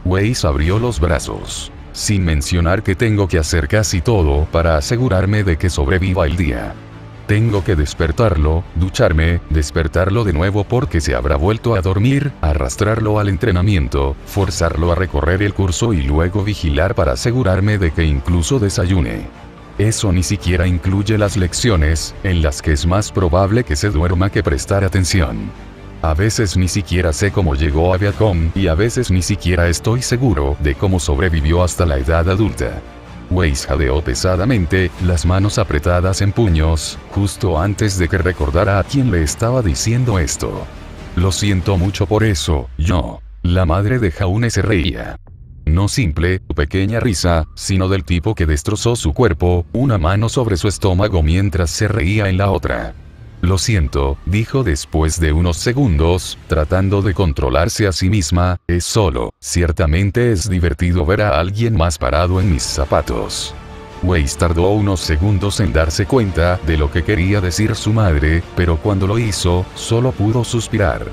Weiss abrió los brazos. Sin mencionar que tengo que hacer casi todo para asegurarme de que sobreviva el día. Tengo que despertarlo, ducharme, despertarlo de nuevo porque se habrá vuelto a dormir, arrastrarlo al entrenamiento, forzarlo a recorrer el curso y luego vigilar para asegurarme de que incluso desayune. Eso ni siquiera incluye las lecciones, en las que es más probable que se duerma que prestar atención. A veces ni siquiera sé cómo llegó a Viacom y a veces ni siquiera estoy seguro de cómo sobrevivió hasta la edad adulta. Weiss jadeó pesadamente, las manos apretadas en puños, justo antes de que recordara a quién le estaba diciendo esto. Lo siento mucho por eso, yo. La madre de Jaune se reía. No simple, pequeña risa, sino del tipo que destrozó su cuerpo, una mano sobre su estómago mientras se reía en la otra. Lo siento, dijo después de unos segundos, tratando de controlarse a sí misma, es solo, ciertamente es divertido ver a alguien más parado en mis zapatos. Weiss tardó unos segundos en darse cuenta de lo que quería decir su madre, pero cuando lo hizo, solo pudo suspirar.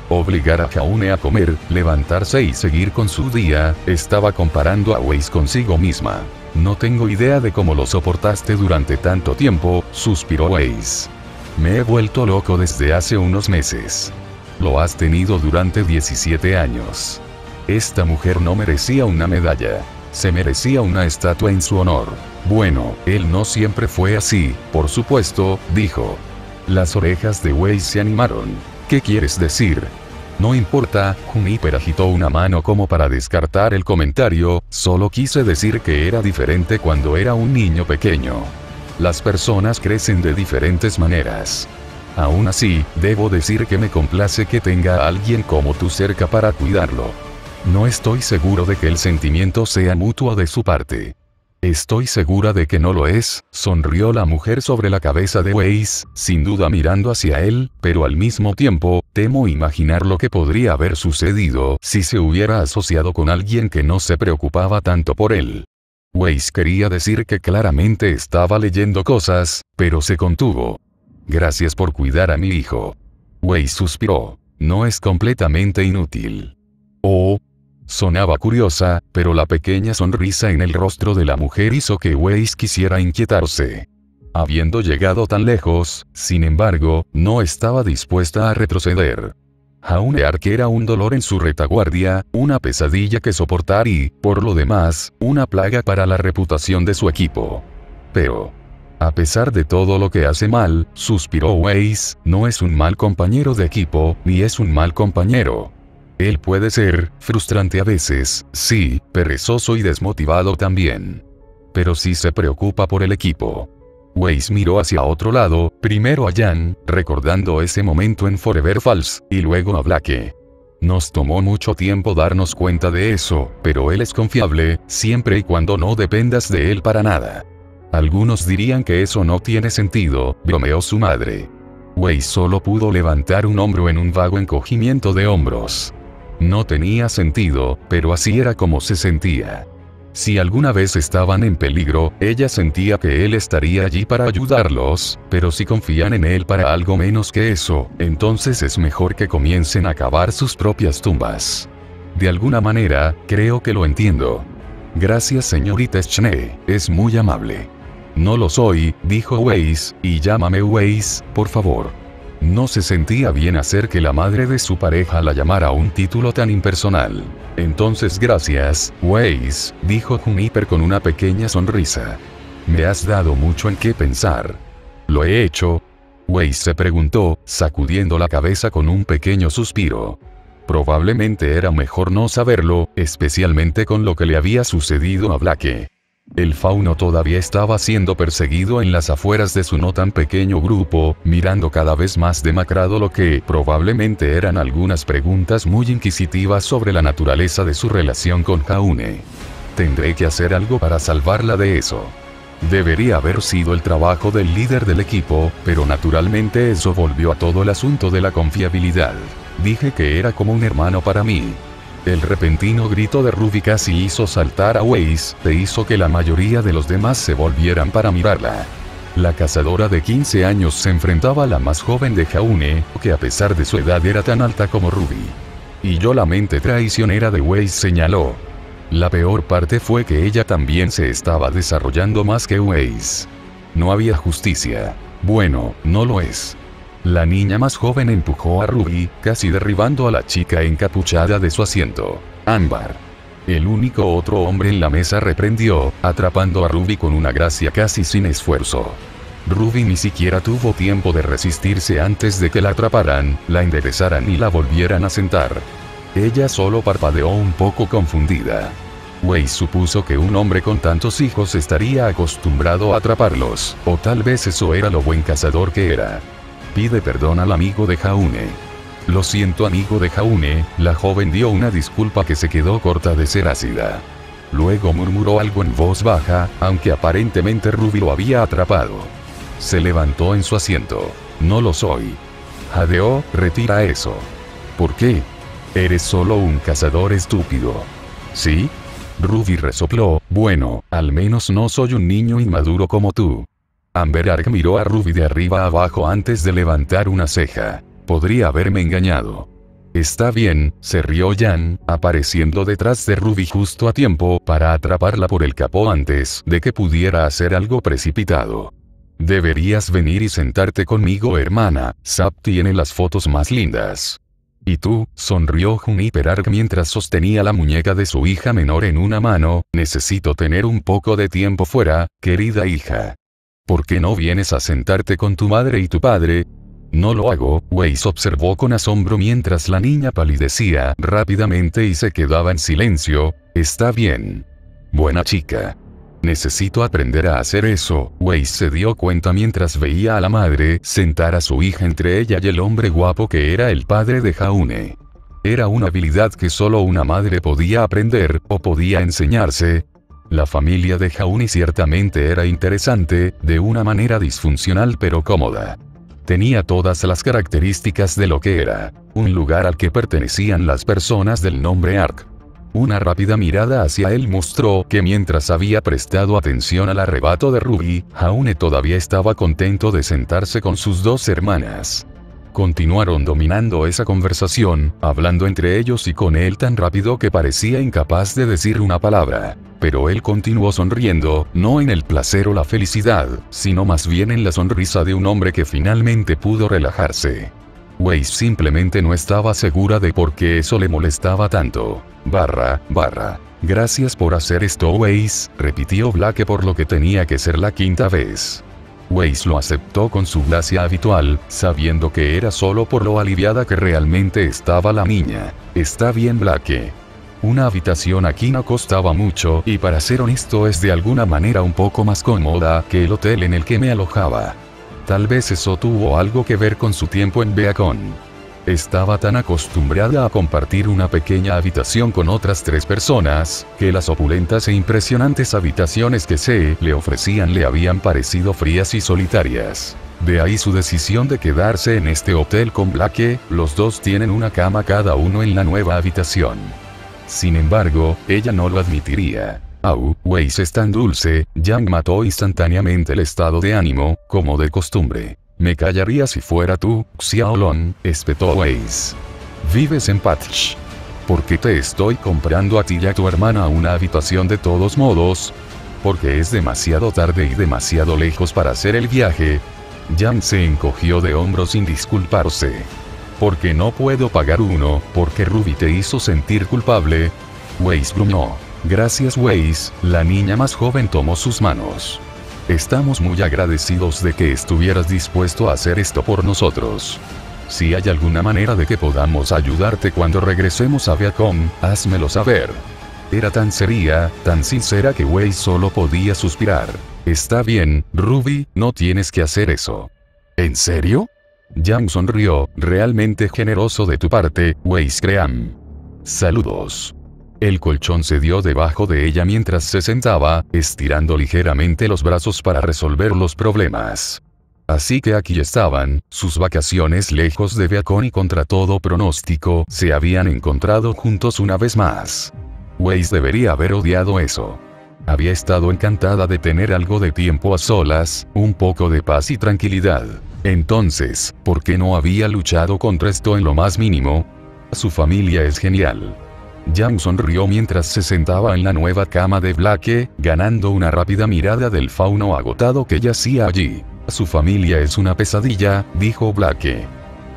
Obligar a Jaune a comer, levantarse y seguir con su día, estaba comparando a Weiss consigo misma. No tengo idea de cómo lo soportaste durante tanto tiempo, suspiró Weiss. Me he vuelto loco desde hace unos meses. Lo has tenido durante 17 años. Esta mujer no merecía una medalla. Se merecía una estatua en su honor. Bueno, él no siempre fue así, por supuesto, dijo. Las orejas de Weiss se animaron. ¿Qué quieres decir? No importa, Juniper agitó una mano como para descartar el comentario, solo quise decir que era diferente cuando era un niño pequeño. Las personas crecen de diferentes maneras. Aún así, debo decir que me complace que tenga a alguien como tú cerca para cuidarlo. No estoy seguro de que el sentimiento sea mutuo de su parte. Estoy segura de que no lo es, sonrió la mujer sobre la cabeza de Weiss, sin duda mirando hacia él, pero al mismo tiempo, temo imaginar lo que podría haber sucedido si se hubiera asociado con alguien que no se preocupaba tanto por él. Weiss quería decir que claramente estaba leyendo cosas, pero se contuvo. Gracias por cuidar a mi hijo. Weiss suspiró. No es completamente inútil. Oh. Sonaba curiosa, pero la pequeña sonrisa en el rostro de la mujer hizo que Weiss quisiera inquietarse. Habiendo llegado tan lejos, sin embargo, no estaba dispuesta a retroceder. Jaune Ark era un dolor en su retaguardia, una pesadilla que soportar y, por lo demás, una plaga para la reputación de su equipo. Pero, a pesar de todo lo que hace mal, suspiró Weiss, no es un mal compañero de equipo, ni es un mal compañero. Él puede ser frustrante a veces, sí, perezoso y desmotivado también. Pero sí se preocupa por el equipo. Weiss miró hacia otro lado, primero a Jan, recordando ese momento en Forever Falls, y luego a Blake. Nos tomó mucho tiempo darnos cuenta de eso, pero él es confiable, siempre y cuando no dependas de él para nada. Algunos dirían que eso no tiene sentido, bromeó su madre. Weiss solo pudo levantar un hombro en un vago encogimiento de hombros. No tenía sentido, pero así era como se sentía. Si alguna vez estaban en peligro, ella sentía que él estaría allí para ayudarlos, pero si confían en él para algo menos que eso, entonces es mejor que comiencen a cavar sus propias tumbas. De alguna manera, creo que lo entiendo. Gracias señorita Schnee, es muy amable. No lo soy, dijo Weiss, y llámame Weiss, por favor. No se sentía bien hacer que la madre de su pareja la llamara un título tan impersonal. Entonces gracias, Weiss, dijo Juniper con una pequeña sonrisa. Me has dado mucho en qué pensar. ¿Lo he hecho? Weiss se preguntó, sacudiendo la cabeza con un pequeño suspiro. Probablemente era mejor no saberlo, especialmente con lo que le había sucedido a Blake. El fauno todavía estaba siendo perseguido en las afueras de su no tan pequeño grupo, mirando cada vez más demacrado lo que probablemente eran algunas preguntas muy inquisitivas sobre la naturaleza de su relación con Jaune. Tendré que hacer algo para salvarla de eso. Debería haber sido el trabajo del líder del equipo, pero naturalmente eso volvió a todo el asunto de la confiabilidad. Dije que era como un hermano para mí. El repentino grito de Ruby casi hizo saltar a Weiss, e hizo que la mayoría de los demás se volvieran para mirarla. La cazadora de 15 años se enfrentaba a la más joven de Jaune, que a pesar de su edad era tan alta como Ruby. Y yo la mente traicionera de Weiss señaló. La peor parte fue que ella también se estaba desarrollando más que Weiss. No había justicia. Bueno, no lo es. La niña más joven empujó a Ruby, casi derribando a la chica encapuchada de su asiento. Ámbar. El único otro hombre en la mesa reprendió, atrapando a Ruby con una gracia casi sin esfuerzo. Ruby ni siquiera tuvo tiempo de resistirse antes de que la atraparan, la enderezaran y la volvieran a sentar. Ella solo parpadeó un poco confundida. Weiss supuso que un hombre con tantos hijos estaría acostumbrado a atraparlos, o tal vez eso era lo buen cazador que era. Pide perdón al amigo de Jaune. Lo siento amigo de Jaune, la joven dio una disculpa que se quedó corta de ser ácida. Luego murmuró algo en voz baja, aunque aparentemente Ruby lo había atrapado. Se levantó en su asiento. No lo soy. Jadeó, retira eso. ¿Por qué? Eres solo un cazador estúpido. ¿Sí? Ruby resopló, bueno, al menos no soy un niño inmaduro como tú. Amber Ark miró a Ruby de arriba a abajo antes de levantar una ceja. Podría haberme engañado. Está bien, se rió Jan, apareciendo detrás de Ruby justo a tiempo para atraparla por el capó antes de que pudiera hacer algo precipitado. Deberías venir y sentarte conmigo, hermana, Sap tiene las fotos más lindas. ¿Y tú? Sonrió Juniper Ark mientras sostenía la muñeca de su hija menor en una mano. Necesito tener un poco de tiempo fuera, querida hija. ¿Por qué no vienes a sentarte con tu madre y tu padre? No lo hago, Weiss observó con asombro mientras la niña palidecía rápidamente y se quedaba en silencio. Está bien. Buena chica. Necesito aprender a hacer eso. Weiss se dio cuenta mientras veía a la madre sentar a su hija entre ella y el hombre guapo que era el padre de Jaune. Era una habilidad que solo una madre podía aprender, o podía enseñarse. La familia de Jaune ciertamente era interesante, de una manera disfuncional pero cómoda. Tenía todas las características de lo que era un lugar al que pertenecían las personas del nombre Ark. Una rápida mirada hacia él mostró que mientras había prestado atención al arrebato de Ruby, Jaune todavía estaba contento de sentarse con sus dos hermanas. Continuaron dominando esa conversación, hablando entre ellos y con él tan rápido que parecía incapaz de decir una palabra. Pero él continuó sonriendo, no en el placer o la felicidad, sino más bien en la sonrisa de un hombre que finalmente pudo relajarse. Weiss simplemente no estaba segura de por qué eso le molestaba tanto. Gracias por hacer esto, Weiss, repitió Blake por lo que tenía que ser la quinta vez. Weiss lo aceptó con su gracia habitual, sabiendo que era solo por lo aliviada que realmente estaba la niña. Está bien, Blake. Una habitación aquí no costaba mucho y para ser honesto es de alguna manera un poco más cómoda que el hotel en el que me alojaba. Tal vez eso tuvo algo que ver con su tiempo en Beacon. Estaba tan acostumbrada a compartir una pequeña habitación con otras 3 personas, que las opulentas e impresionantes habitaciones que se le ofrecían le habían parecido frías y solitarias. De ahí su decisión de quedarse en este hotel con Blake. Los dos tienen una cama cada uno en la nueva habitación. Sin embargo, ella no lo admitiría. Weiss es tan dulce. Yang mató instantáneamente el estado de ánimo, como de costumbre. Me callaría si fuera tú, Xiaolong, espetó Weiss. Vives en Patch. ¿Por qué te estoy comprando a ti y a tu hermana una habitación de todos modos? Porque es demasiado tarde y demasiado lejos para hacer el viaje. Yang se encogió de hombros sin disculparse. Porque no puedo pagar uno, porque Ruby te hizo sentir culpable. Weiss gruñó. Gracias, Weiss. La niña más joven tomó sus manos. Estamos muy agradecidos de que estuvieras dispuesto a hacer esto por nosotros. Si hay alguna manera de que podamos ayudarte cuando regresemos a Beacon, házmelo saber. Era tan seria, tan sincera que Weiss solo podía suspirar. Está bien, Ruby, no tienes que hacer eso. ¿En serio? Yang sonrió, realmente generoso de tu parte, Weiss Cream. Saludos. El colchón cedió debajo de ella mientras se sentaba, estirando ligeramente los brazos para resolver los problemas. Así que aquí estaban, sus vacaciones lejos de Beacon y contra todo pronóstico, se habían encontrado juntos una vez más. Weiss debería haber odiado eso. Había estado encantada de tener algo de tiempo a solas, un poco de paz y tranquilidad. Entonces, ¿por qué no había luchado contra esto en lo más mínimo? Su familia es genial. Yang sonrió mientras se sentaba en la nueva cama de Blake, ganando una rápida mirada del fauno agotado que yacía allí. Su familia es una pesadilla, dijo Blake.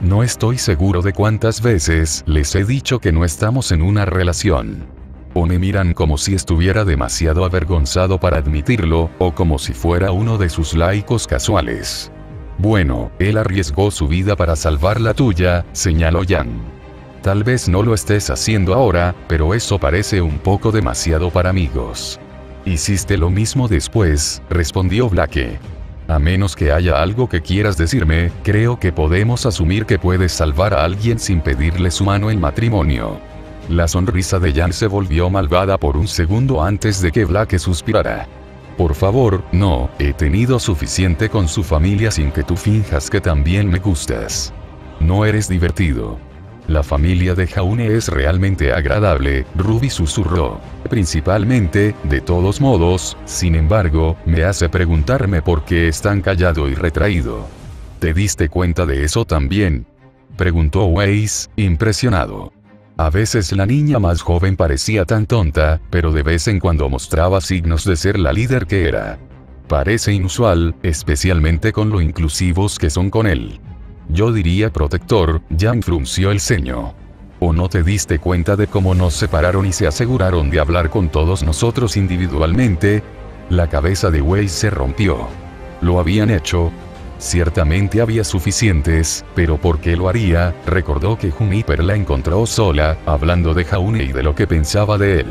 No estoy seguro de cuántas veces les he dicho que no estamos en una relación. O me miran como si estuviera demasiado avergonzado para admitirlo, o como si fuera uno de sus laicos casuales. Bueno, él arriesgó su vida para salvar la tuya, señaló Yang. Tal vez no lo estés haciendo ahora, pero eso parece un poco demasiado para amigos. Hiciste lo mismo después, respondió Blake. A menos que haya algo que quieras decirme, creo que podemos asumir que puedes salvar a alguien sin pedirle su mano en matrimonio. La sonrisa de Yang se volvió malvada por un segundo antes de que Blake suspirara. Por favor, no, he tenido suficiente con su familia sin que tú finjas que también me gustas. No eres divertido. La familia de Jaune es realmente agradable, Ruby susurró. Principalmente, de todos modos, sin embargo, me hace preguntarme por qué es tan callado y retraído. ¿Te diste cuenta de eso también? Preguntó Weiss, impresionado. A veces la niña más joven parecía tan tonta, pero de vez en cuando mostraba signos de ser la líder que era. Parece inusual, especialmente con lo inclusivos que son con él. Yo diría protector, Yang frunció el ceño. ¿O no te diste cuenta de cómo nos separaron y se aseguraron de hablar con todos nosotros individualmente? La cabeza de Weiss se rompió. ¿Lo habían hecho? Ciertamente había suficientes, pero ¿por qué lo haría? Recordó que Juniper la encontró sola, hablando de Jaune y de lo que pensaba de él.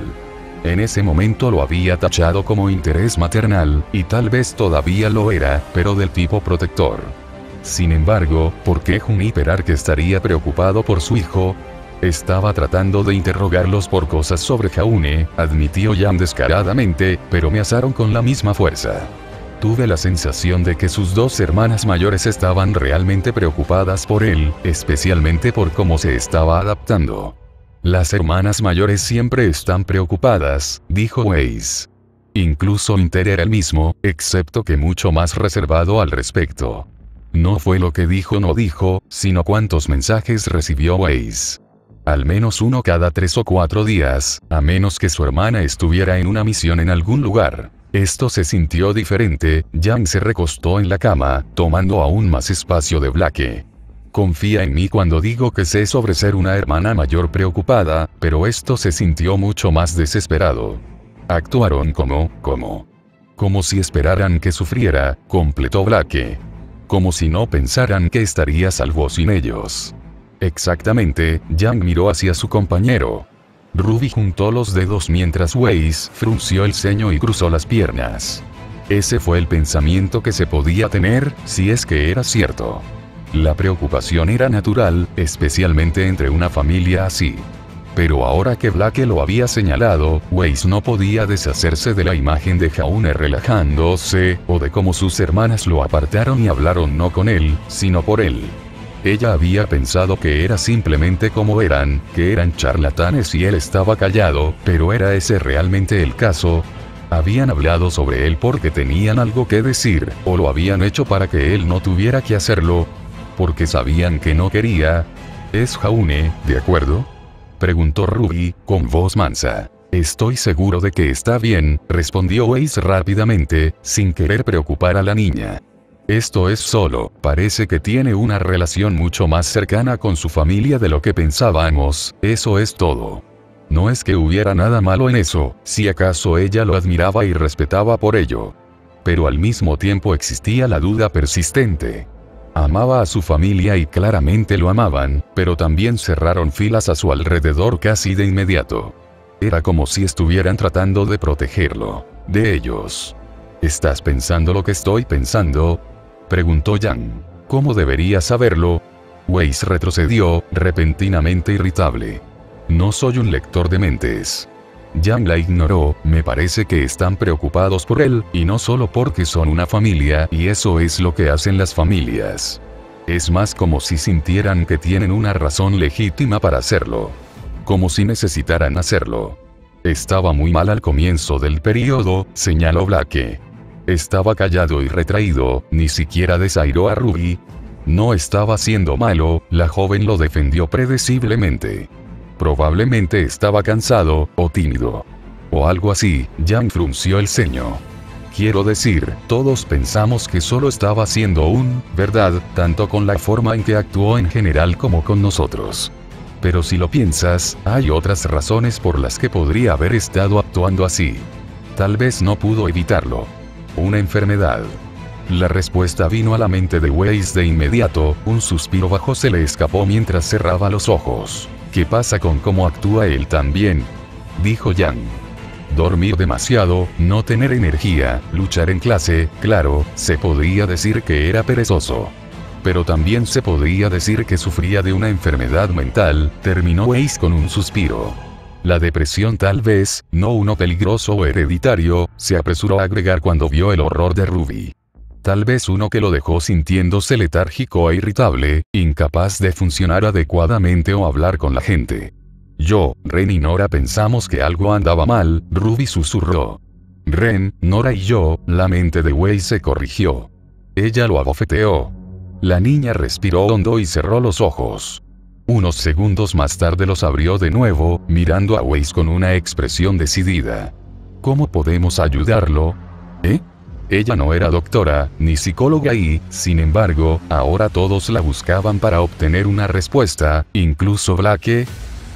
En ese momento lo había tachado como interés maternal, y tal vez todavía lo era, pero del tipo protector. Sin embargo, ¿por qué Juniper Ark estaría preocupado por su hijo? Estaba tratando de interrogarlos por cosas sobre Jaune, admitió Yang descaradamente, pero me asaron con la misma fuerza. Tuve la sensación de que sus dos hermanas mayores estaban realmente preocupadas por él, especialmente por cómo se estaba adaptando. Las hermanas mayores siempre están preocupadas, dijo Weiss. Incluso Inter era el mismo, excepto que mucho más reservado al respecto. No fue lo que no dijo, sino cuántos mensajes recibió Weiss. Al menos uno cada 3 o 4 días, a menos que su hermana estuviera en una misión en algún lugar. Esto se sintió diferente. Yang se recostó en la cama, tomando aún más espacio de Blake. Confía en mí cuando digo que sé sobre ser una hermana mayor preocupada, pero esto se sintió mucho más desesperado. Actuaron como si esperaran que sufriera, completó Blake. Como si no pensaran que estaría a salvo sin ellos. Exactamente, Yang miró hacia su compañero. Ruby juntó los dedos mientras Weiss frunció el ceño y cruzó las piernas. Ese fue el pensamiento que se podía tener, si es que era cierto. La preocupación era natural, especialmente entre una familia así. Pero ahora que Blake lo había señalado, Weiss no podía deshacerse de la imagen de Jaune relajándose, o de cómo sus hermanas lo apartaron y hablaron no con él, sino por él. Ella había pensado que era simplemente como eran, que eran charlatanes y él estaba callado, pero ¿era ese realmente el caso? ¿Habían hablado sobre él porque tenían algo que decir, o lo habían hecho para que él no tuviera que hacerlo? ¿Porque sabían que no quería? ¿Es Jaune, de acuerdo?, preguntó Ruby, con voz mansa. Estoy seguro de que está bien, respondió Weiss rápidamente, sin querer preocupar a la niña. Esto es solo, parece que tiene una relación mucho más cercana con su familia de lo que pensábamos, eso es todo. No es que hubiera nada malo en eso, si acaso ella lo admiraba y respetaba por ello. Pero al mismo tiempo existía la duda persistente. Amaba a su familia y claramente lo amaban, pero también cerraron filas a su alrededor casi de inmediato. Era como si estuvieran tratando de protegerlo, de ellos. ¿Estás pensando lo que estoy pensando?, preguntó Yang. ¿Cómo debería saberlo? Weiss retrocedió, repentinamente irritable. No soy un lector de mentes. Yang la ignoró. Me parece que están preocupados por él, y no solo porque son una familia, y eso es lo que hacen las familias. Es más como si sintieran que tienen una razón legítima para hacerlo. Como si necesitaran hacerlo. Estaba muy mal al comienzo del periodo, señaló Blake. Estaba callado y retraído, ni siquiera desairó a Ruby. No estaba siendo malo, la joven lo defendió predeciblemente. Probablemente estaba cansado, o tímido. O algo así. Yang frunció el ceño. Quiero decir, todos pensamos que solo estaba siendo ¿verdad?, tanto con la forma en que actuó en general como con nosotros. Pero si lo piensas, hay otras razones por las que podría haber estado actuando así. Tal vez no pudo evitarlo. Una enfermedad. La respuesta vino a la mente de Weiss de inmediato, un suspiro bajo se le escapó mientras cerraba los ojos. ¿Qué pasa con cómo actúa él también?, dijo Yang. Dormir demasiado, no tener energía, luchar en clase, claro, se podría decir que era perezoso. Pero también se podría decir que sufría de una enfermedad mental, terminó Weiss con un suspiro. La depresión tal vez, no uno peligroso o hereditario, se apresuró a agregar cuando vio el horror de Ruby. Tal vez uno que lo dejó sintiéndose letárgico e irritable, incapaz de funcionar adecuadamente o hablar con la gente. Yo, Ren y Nora pensamos que algo andaba mal, Ruby susurró. Ren, Nora y yo, la mente de Weiss se corrigió. Ella lo abofeteó. La niña respiró hondo y cerró los ojos. Unos segundos más tarde los abrió de nuevo, mirando a Weiss con una expresión decidida. ¿Cómo podemos ayudarlo? ¿Eh? Ella no era doctora, ni psicóloga y, sin embargo, ahora todos la buscaban para obtener una respuesta, incluso Blake.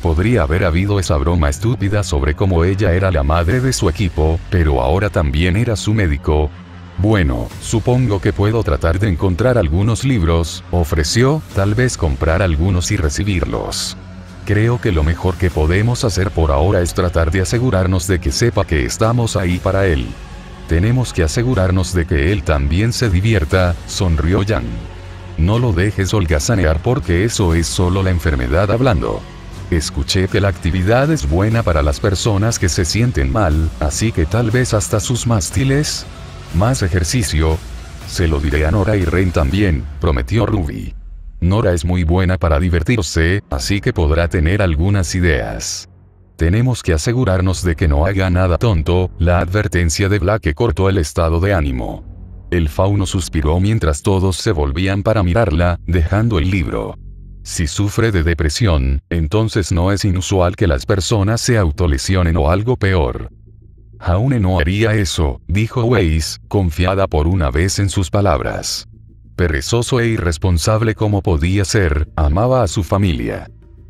Podría haber habido esa broma estúpida sobre cómo ella era la madre de su equipo, pero ahora también era su médico. Bueno, supongo que puedo tratar de encontrar algunos libros, ofreció, tal vez comprar algunos y recibirlos. Creo que lo mejor que podemos hacer por ahora es tratar de asegurarnos de que sepa que estamos ahí para él. Tenemos que asegurarnos de que él también se divierta, sonrió Jan. No lo dejes holgazanear porque eso es solo la enfermedad hablando. Escuché que la actividad es buena para las personas que se sienten mal, así que tal vez hasta sus mástiles. Más ejercicio. Se lo diré a Nora y Ren también, prometió Ruby. Nora es muy buena para divertirse, así que podrá tener algunas ideas. Tenemos que asegurarnos de que no haga nada tonto, la advertencia de Blake cortó el estado de ánimo. El fauno suspiró mientras todos se volvían para mirarla, dejando el libro. Si sufre de depresión, entonces no es inusual que las personas se autolesionen o algo peor. Jaune no haría eso, dijo Weiss, confiada por una vez en sus palabras. Perezoso e irresponsable como podía ser, amaba a su familia.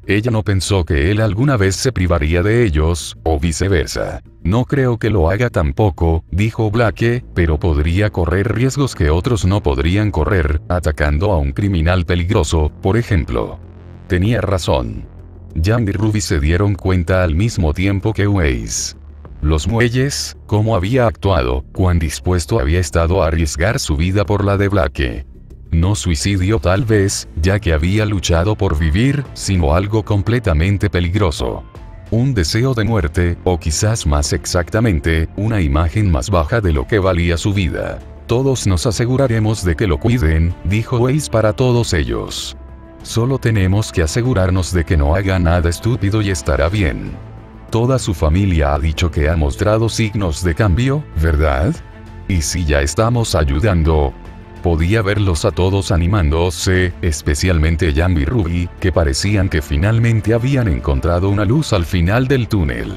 Ella no pensó que él alguna vez se privaría de ellos, o viceversa. No creo que lo haga tampoco, dijo Blake, pero podría correr riesgos que otros no podrían correr, atacando a un criminal peligroso, por ejemplo. Tenía razón. Jan y Ruby se dieron cuenta al mismo tiempo que Weiss. Los muelles, cómo había actuado, cuán dispuesto había estado a arriesgar su vida por la de Blake. No suicidio tal vez, ya que había luchado por vivir, sino algo completamente peligroso. Un deseo de muerte, o quizás más exactamente, una imagen más baja de lo que valía su vida. Todos nos aseguraremos de que lo cuiden, dijo Weiss para todos ellos. Solo tenemos que asegurarnos de que no haga nada estúpido y estará bien. Toda su familia ha dicho que ha mostrado signos de cambio, ¿verdad? Y si ya estamos ayudando. Podía verlos a todos animándose, especialmente Jan y Ruby, que parecían que finalmente habían encontrado una luz al final del túnel.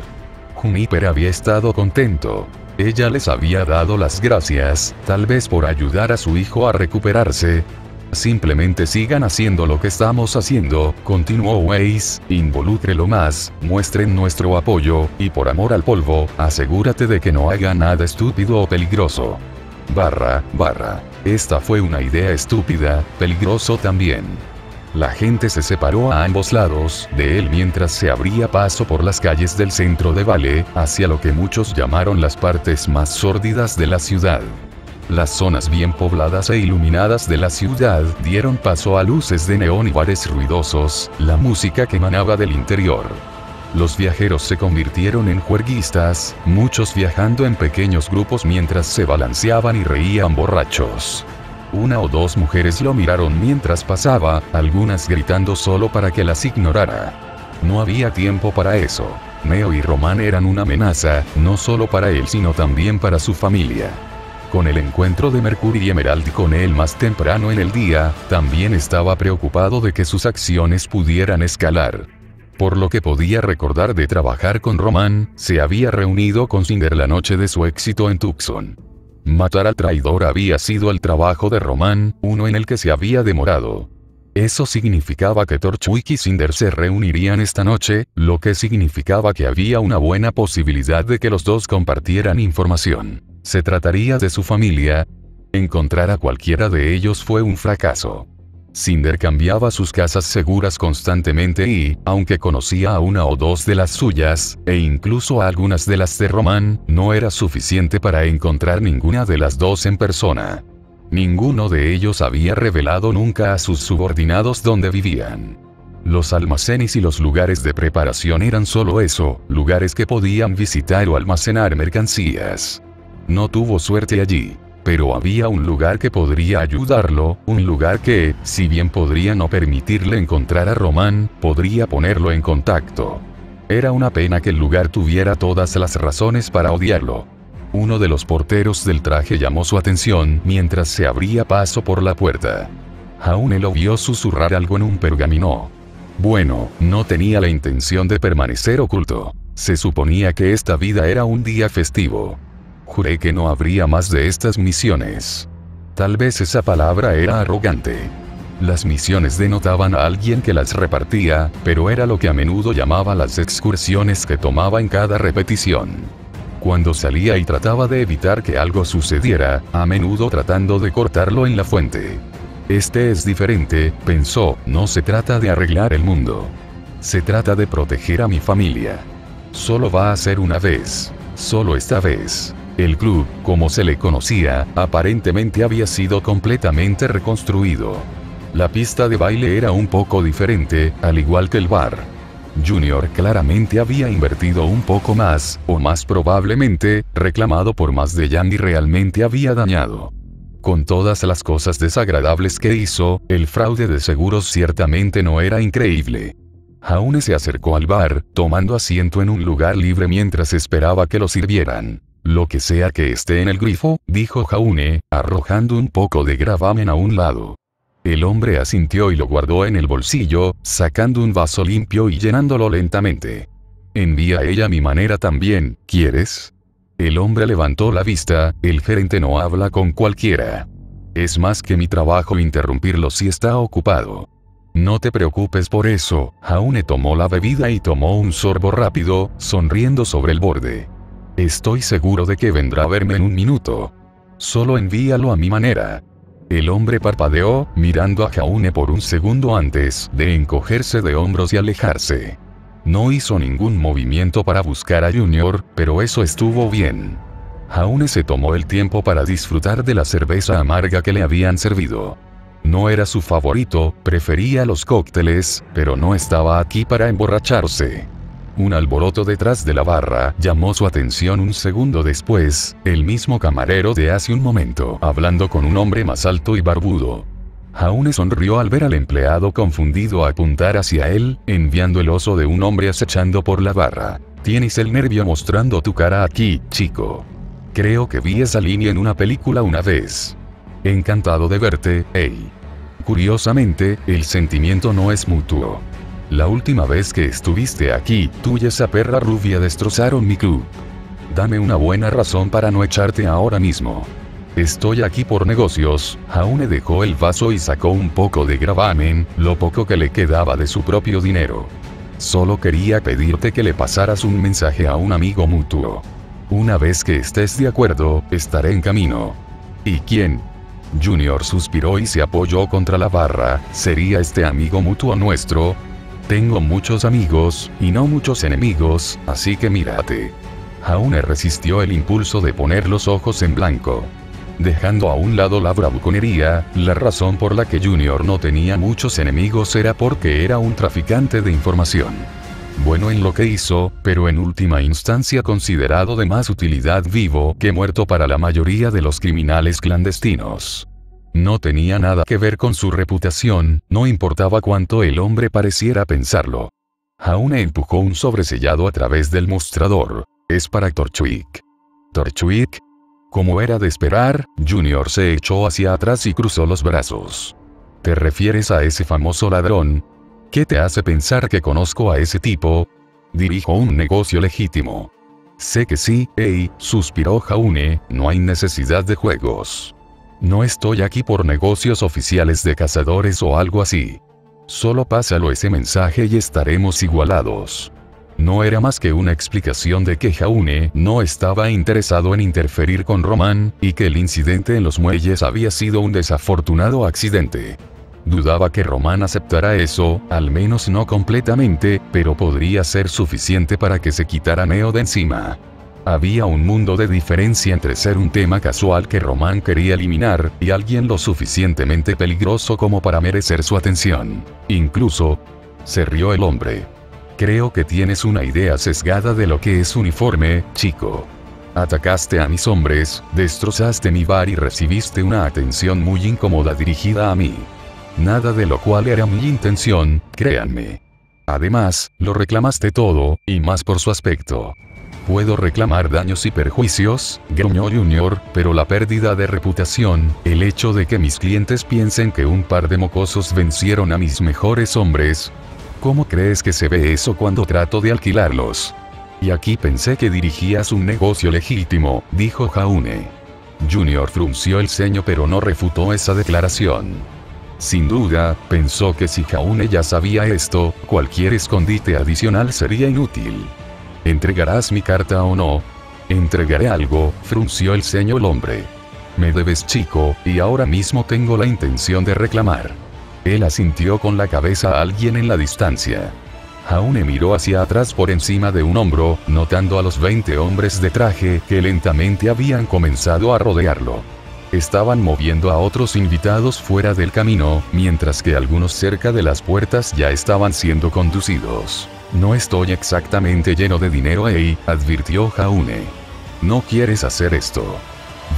Juniper había estado contento. Ella les había dado las gracias, tal vez por ayudar a su hijo a recuperarse. Simplemente sigan haciendo lo que estamos haciendo, continuó Weiss, involúcrelo más, muestren nuestro apoyo, y por amor al polvo, asegúrate de que no haga nada estúpido o peligroso. Esta fue una idea estúpida, peligroso también. La gente se separó a ambos lados de él mientras se abría paso por las calles del centro de Vale, hacia lo que muchos llamaron las partes más sórdidas de la ciudad. Las zonas bien pobladas e iluminadas de la ciudad dieron paso a luces de neón y bares ruidosos, la música que emanaba del interior. Los viajeros se convirtieron en juerguistas, muchos viajando en pequeños grupos mientras se balanceaban y reían borrachos. Una o dos mujeres lo miraron mientras pasaba, algunas gritando solo para que las ignorara. No había tiempo para eso. Neo y Roman eran una amenaza, no solo para él sino también para su familia. Con el encuentro de Mercury y Emerald con él más temprano en el día, también estaba preocupado de que sus acciones pudieran escalar. Por lo que podía recordar de trabajar con Roman, se había reunido con Cinder la noche de su éxito en Tucson. Matar al traidor había sido el trabajo de Roman, uno en el que se había demorado. Eso significaba que Torchwick y Cinder se reunirían esta noche, lo que significaba que había una buena posibilidad de que los dos compartieran información. Se trataría de su familia. Encontrar a cualquiera de ellos fue un fracaso. Cinder cambiaba sus casas seguras constantemente y, aunque conocía a una o dos de las suyas, e incluso a algunas de las de Roman, no era suficiente para encontrar ninguna de las dos en persona. Ninguno de ellos había revelado nunca a sus subordinados dónde vivían. Los almacenes y los lugares de preparación eran solo eso, lugares que podían visitar o almacenar mercancías. No tuvo suerte allí. Pero había un lugar que podría ayudarlo, un lugar que, si bien podría no permitirle encontrar a Roman, podría ponerlo en contacto. Era una pena que el lugar tuviera todas las razones para odiarlo. Uno de los porteros del traje llamó su atención mientras se abría paso por la puerta. Jaune lo vio susurrar algo en un pergamino. Bueno, no tenía la intención de permanecer oculto. Se suponía que esta vida era un día festivo. Juré que no habría más de estas misiones. Tal vez esa palabra era arrogante. Las misiones denotaban a alguien que las repartía, pero era lo que a menudo llamaba las excursiones que tomaba en cada repetición. Cuando salía y trataba de evitar que algo sucediera, a menudo tratando de cortarlo en la fuente. Este es diferente, pensó, no se trata de arreglar el mundo. Se trata de proteger a mi familia. Solo va a ser una vez. Solo esta vez. El club, como se le conocía, aparentemente había sido completamente reconstruido. La pista de baile era un poco diferente, al igual que el bar. Junior claramente había invertido un poco más, o más probablemente, reclamado por más de Jan y realmente había dañado. Con todas las cosas desagradables que hizo, el fraude de seguros ciertamente no era increíble. Jaune se acercó al bar, tomando asiento en un lugar libre mientras esperaba que lo sirvieran. Lo que sea que esté en el grifo, dijo Jaune, arrojando un poco de gravamen a un lado. El hombre asintió y lo guardó en el bolsillo, sacando un vaso limpio y llenándolo lentamente. Envía a ella mi manera también, ¿quieres? El hombre levantó la vista, el gerente no habla con cualquiera. Es más que mi trabajo interrumpirlo si está ocupado. No te preocupes por eso, Jaune tomó la bebida y tomó un sorbo rápido, sonriendo sobre el borde. Estoy seguro de que vendrá a verme en un minuto. Solo envíalo a mi manera. El hombre parpadeó, mirando a Jaune por un segundo antes de encogerse de hombros y alejarse. No hizo ningún movimiento para buscar a Junior, pero eso estuvo bien. Jaune se tomó el tiempo para disfrutar de la cerveza amarga que le habían servido. No era su favorito, prefería los cócteles, pero no estaba aquí para emborracharse. Un alboroto detrás de la barra llamó su atención un segundo después, el mismo camarero de hace un momento, hablando con un hombre más alto y barbudo. Jaune sonrió al ver al empleado confundido apuntar hacia él, enviando el oso de un hombre acechando por la barra. Tienes el nervio mostrando tu cara aquí, chico. Creo que vi esa línea en una película una vez. Encantado de verte, hey. Curiosamente, el sentimiento no es mutuo. La última vez que estuviste aquí, tú y esa perra rubia destrozaron mi club. Dame una buena razón para no echarte ahora mismo. Estoy aquí por negocios. Jaune dejó el vaso y sacó un poco de gravamen, lo poco que le quedaba de su propio dinero. Solo quería pedirte que le pasaras un mensaje a un amigo mutuo. Una vez que estés de acuerdo, estaré en camino. ¿Y quién? Junior suspiró y se apoyó contra la barra. ¿Sería este amigo mutuo nuestro? Tengo muchos amigos, y no muchos enemigos, así que mírate. Jaune resistió el impulso de poner los ojos en blanco. Dejando a un lado la bravuconería, la razón por la que Junior no tenía muchos enemigos era porque era un traficante de información. Bueno en lo que hizo, pero en última instancia considerado de más utilidad vivo que muerto para la mayoría de los criminales clandestinos. No tenía nada que ver con su reputación, no importaba cuánto el hombre pareciera pensarlo. Jaune empujó un sobresellado a través del mostrador. Es para Torchwick. ¿Torchwick? Como era de esperar, Junior se echó hacia atrás y cruzó los brazos. ¿Te refieres a ese famoso ladrón? ¿Qué te hace pensar que conozco a ese tipo? Dirijo un negocio legítimo. Sé que sí, suspiró Jaune, no hay necesidad de juegos. No estoy aquí por negocios oficiales de cazadores o algo así. Solo pásalo ese mensaje y estaremos igualados. No era más que una explicación de que Jaune no estaba interesado en interferir con Román, y que el incidente en los muelles había sido un desafortunado accidente. Dudaba que Román aceptara eso, al menos no completamente, pero podría ser suficiente para que se quitara Neo de encima. Había un mundo de diferencia entre ser un tema casual que Román quería eliminar, y alguien lo suficientemente peligroso como para merecer su atención. Incluso, se rió el hombre. Creo que tienes una idea sesgada de lo que es uniforme, chico. Atacaste a mis hombres, destrozaste mi bar y recibiste una atención muy incómoda dirigida a mí. Nada de lo cual era mi intención, créanme. Además, lo reclamaste todo, y más por su aspecto. Puedo reclamar daños y perjuicios, gruñó Junior, pero la pérdida de reputación, el hecho de que mis clientes piensen que un par de mocosos vencieron a mis mejores hombres. ¿Cómo crees que se ve eso cuando trato de alquilarlos? Y aquí pensé que dirigías un negocio legítimo, dijo Jaune. Junior frunció el ceño pero no refutó esa declaración. Sin duda, pensó que si Jaune ya sabía esto, cualquier escondite adicional sería inútil. ¿Entregarás mi carta o no? Entregaré algo, frunció el ceño el hombre. Me debes, chico, y ahora mismo tengo la intención de reclamar. Él asintió con la cabeza a alguien en la distancia. Jaune miró hacia atrás por encima de un hombro, notando a los 20 hombres de traje que lentamente habían comenzado a rodearlo. Estaban moviendo a otros invitados fuera del camino, mientras que algunos cerca de las puertas ya estaban siendo conducidos. No estoy exactamente lleno de dinero, advirtió Jaune. No quieres hacer esto.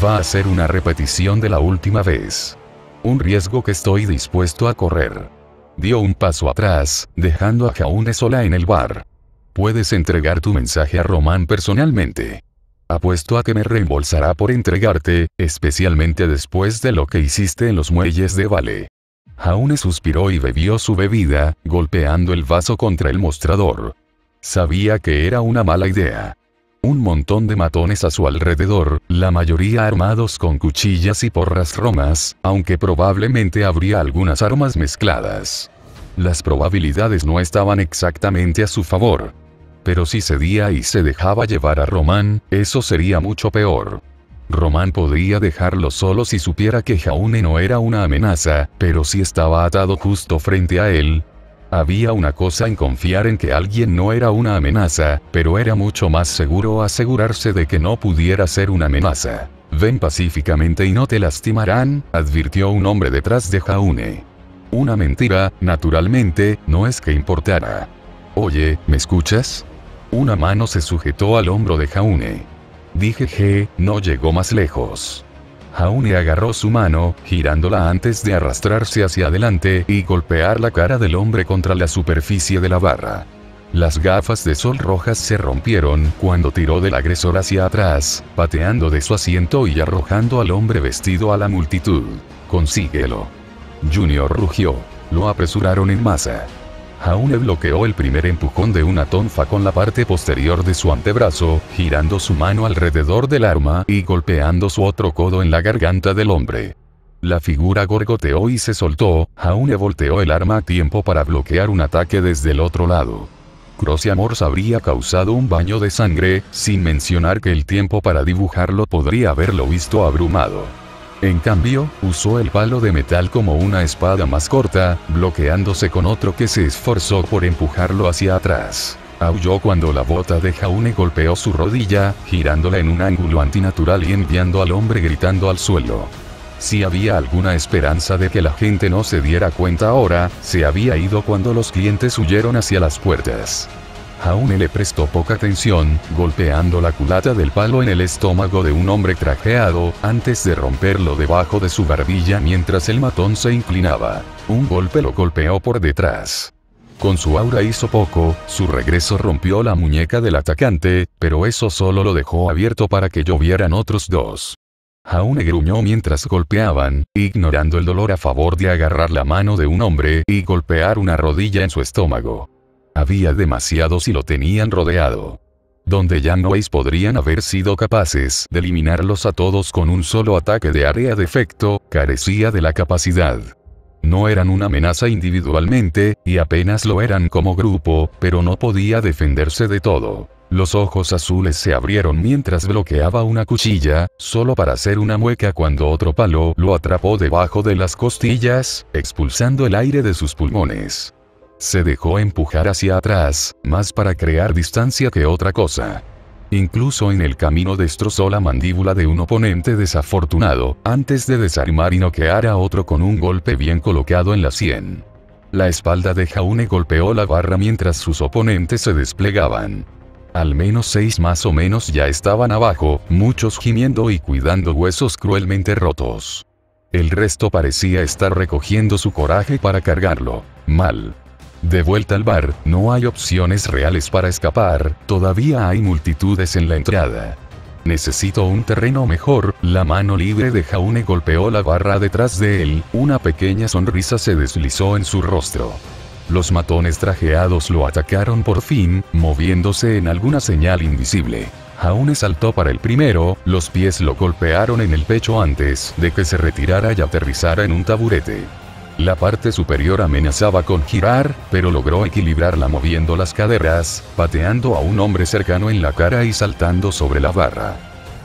Va a ser una repetición de la última vez. Un riesgo que estoy dispuesto a correr. Dio un paso atrás, dejando a Jaune sola en el bar. Puedes entregar tu mensaje a Román personalmente. Apuesto a que me reembolsará por entregarte, especialmente después de lo que hiciste en los muelles de Vale. Jaune suspiró y bebió su bebida, golpeando el vaso contra el mostrador. Sabía que era una mala idea. Un montón de matones a su alrededor, la mayoría armados con cuchillas y porras romas, aunque probablemente habría algunas armas mezcladas. Las probabilidades no estaban exactamente a su favor. Pero si cedía y se dejaba llevar a Román, eso sería mucho peor. Román podría dejarlo solo si supiera que Jaune no era una amenaza, pero si estaba atado justo frente a él. Había una cosa en confiar en que alguien no era una amenaza, pero era mucho más seguro asegurarse de que no pudiera ser una amenaza. Ven pacíficamente y no te lastimarán, advirtió un hombre detrás de Jaune. Una mentira, naturalmente, no es que importara. Oye, ¿me escuchas? Una mano se sujetó al hombro de Jaune. Dije no llegó más lejos. Jaune agarró su mano, girándola antes de arrastrarse hacia adelante y golpear la cara del hombre contra la superficie de la barra. Las gafas de sol rojas se rompieron cuando tiró del agresor hacia atrás, pateando de su asiento y arrojando al hombre vestido a la multitud. Consíguelo. Junior rugió. Lo apresuraron en masa. Jaune bloqueó el primer empujón de una tonfa con la parte posterior de su antebrazo, girando su mano alrededor del arma y golpeando su otro codo en la garganta del hombre. La figura gorgoteó y se soltó. Jaune volteó el arma a tiempo para bloquear un ataque desde el otro lado. Crociamors habría causado un baño de sangre, sin mencionar que el tiempo para dibujarlo podría haberlo visto abrumado. En cambio, usó el palo de metal como una espada más corta, bloqueándose con otro que se esforzó por empujarlo hacia atrás. Aulló cuando la bota de Jaune golpeó su rodilla, girándola en un ángulo antinatural y enviando al hombre gritando al suelo. Si había alguna esperanza de que la gente no se diera cuenta ahora, se había ido cuando los clientes huyeron hacia las puertas. Jaune le prestó poca atención, golpeando la culata del palo en el estómago de un hombre trajeado, antes de romperlo debajo de su barbilla mientras el matón se inclinaba. Un golpe lo golpeó por detrás. Con su aura hizo poco, su regreso rompió la muñeca del atacante, pero eso solo lo dejó abierto para que llovieran otros dos. Jaune gruñó mientras golpeaban, ignorando el dolor a favor de agarrar la mano de un hombre y golpear una rodilla en su estómago. Había demasiados y lo tenían rodeado. Donde Llanois podrían haber sido capaces de eliminarlos a todos con un solo ataque de área de efecto, carecía de la capacidad. No eran una amenaza individualmente, y apenas lo eran como grupo, pero no podía defenderse de todo. Los ojos azules se abrieron mientras bloqueaba una cuchilla, solo para hacer una mueca cuando otro palo lo atrapó debajo de las costillas, expulsando el aire de sus pulmones. Se dejó empujar hacia atrás, más para crear distancia que otra cosa. Incluso en el camino destrozó la mandíbula de un oponente desafortunado, antes de desarmar y noquear a otro con un golpe bien colocado en la sien. La espalda de Jaune golpeó la barra mientras sus oponentes se desplegaban. Al menos 6 más o menos ya estaban abajo, muchos gimiendo y cuidando huesos cruelmente rotos. El resto parecía estar recogiendo su coraje para cargarlo. Mal. De vuelta al bar, no hay opciones reales para escapar, todavía hay multitudes en la entrada. Necesito un terreno mejor. La mano libre de Jaune golpeó la barra detrás de él, una pequeña sonrisa se deslizó en su rostro. Los matones trajeados lo atacaron por fin, moviéndose en alguna señal invisible. Jaune saltó para el primero, los pies lo golpearon en el pecho antes de que se retirara y aterrizara en un taburete. La parte superior amenazaba con girar, pero logró equilibrarla moviendo las caderas, pateando a un hombre cercano en la cara y saltando sobre la barra.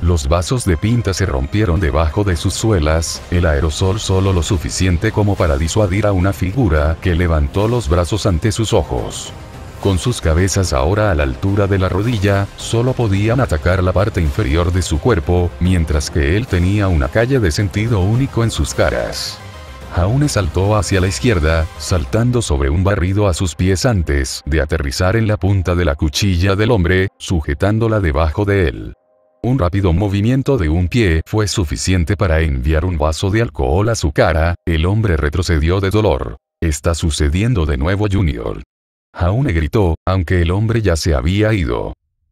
Los vasos de pinta se rompieron debajo de sus suelas, el aerosol solo lo suficiente como para disuadir a una figura que levantó los brazos ante sus ojos. Con sus cabezas ahora a la altura de la rodilla, solo podían atacar la parte inferior de su cuerpo, mientras que él tenía una calle de sentido único en sus caras. Jaune saltó hacia la izquierda, saltando sobre un barrido a sus pies antes de aterrizar en la punta de la cuchilla del hombre, sujetándola debajo de él. Un rápido movimiento de un pie fue suficiente para enviar un vaso de alcohol a su cara, el hombre retrocedió de dolor. «Está sucediendo de nuevo, Junior». Jaune gritó, aunque el hombre ya se había ido.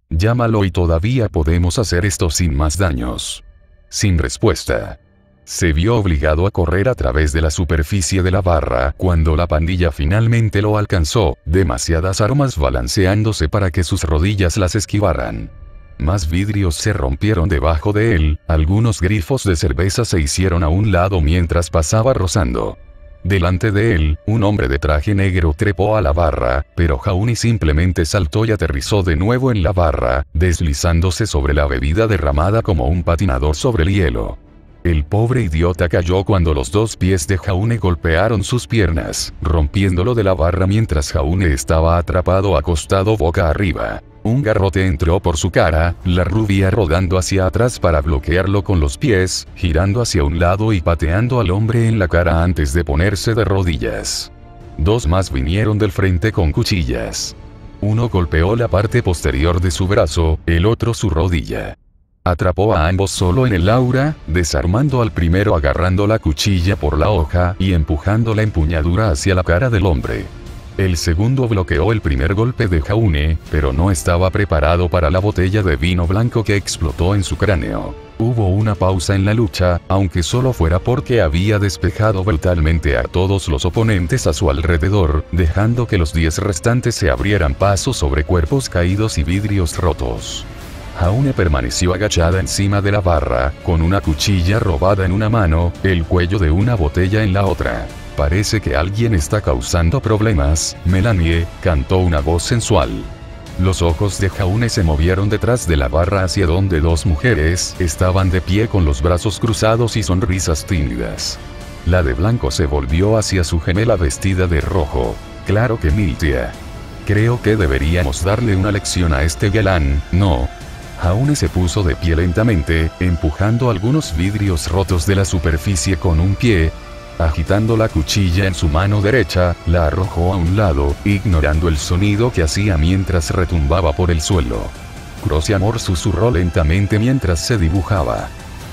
«Llámalo y todavía podemos hacer esto sin más daños». Sin respuesta. Se vio obligado a correr a través de la superficie de la barra cuando la pandilla finalmente lo alcanzó, demasiadas armas balanceándose para que sus rodillas las esquivaran. Más vidrios se rompieron debajo de él, algunos grifos de cerveza se hicieron a un lado mientras pasaba rozando. Delante de él, un hombre de traje negro trepó a la barra, pero Jaune simplemente saltó y aterrizó de nuevo en la barra, deslizándose sobre la bebida derramada como un patinador sobre el hielo. El pobre idiota cayó cuando los dos pies de Jaune golpearon sus piernas, rompiéndolo de la barra mientras Jaune estaba atrapado acostado boca arriba. Un garrote entró por su cara, la rubia rodando hacia atrás para bloquearlo con los pies, girando hacia un lado y pateando al hombre en la cara antes de ponerse de rodillas. Dos más vinieron del frente con cuchillas. Uno golpeó la parte posterior de su brazo, el otro su rodilla. Atrapó a ambos solo en el aura, desarmando al primero agarrando la cuchilla por la hoja y empujando la empuñadura hacia la cara del hombre. El segundo bloqueó el primer golpe de Jaune, pero no estaba preparado para la botella de vino blanco que explotó en su cráneo. Hubo una pausa en la lucha, aunque solo fuera porque había despejado brutalmente a todos los oponentes a su alrededor, dejando que los 10 restantes se abrieran paso sobre cuerpos caídos y vidrios rotos. Jaune permaneció agachada encima de la barra, con una cuchilla robada en una mano, el cuello de una botella en la otra. «Parece que alguien está causando problemas, Melanie», cantó una voz sensual. Los ojos de Jaune se movieron detrás de la barra hacia donde dos mujeres estaban de pie con los brazos cruzados y sonrisas tímidas. La de blanco se volvió hacia su gemela vestida de rojo. «Claro que Miltia. Creo que deberíamos darle una lección a este galán, ¿no?». Jaune se puso de pie lentamente, empujando algunos vidrios rotos de la superficie con un pie. Agitando la cuchilla en su mano derecha, la arrojó a un lado, ignorando el sonido que hacía mientras retumbaba por el suelo. Crossiamore susurró lentamente mientras se dibujaba.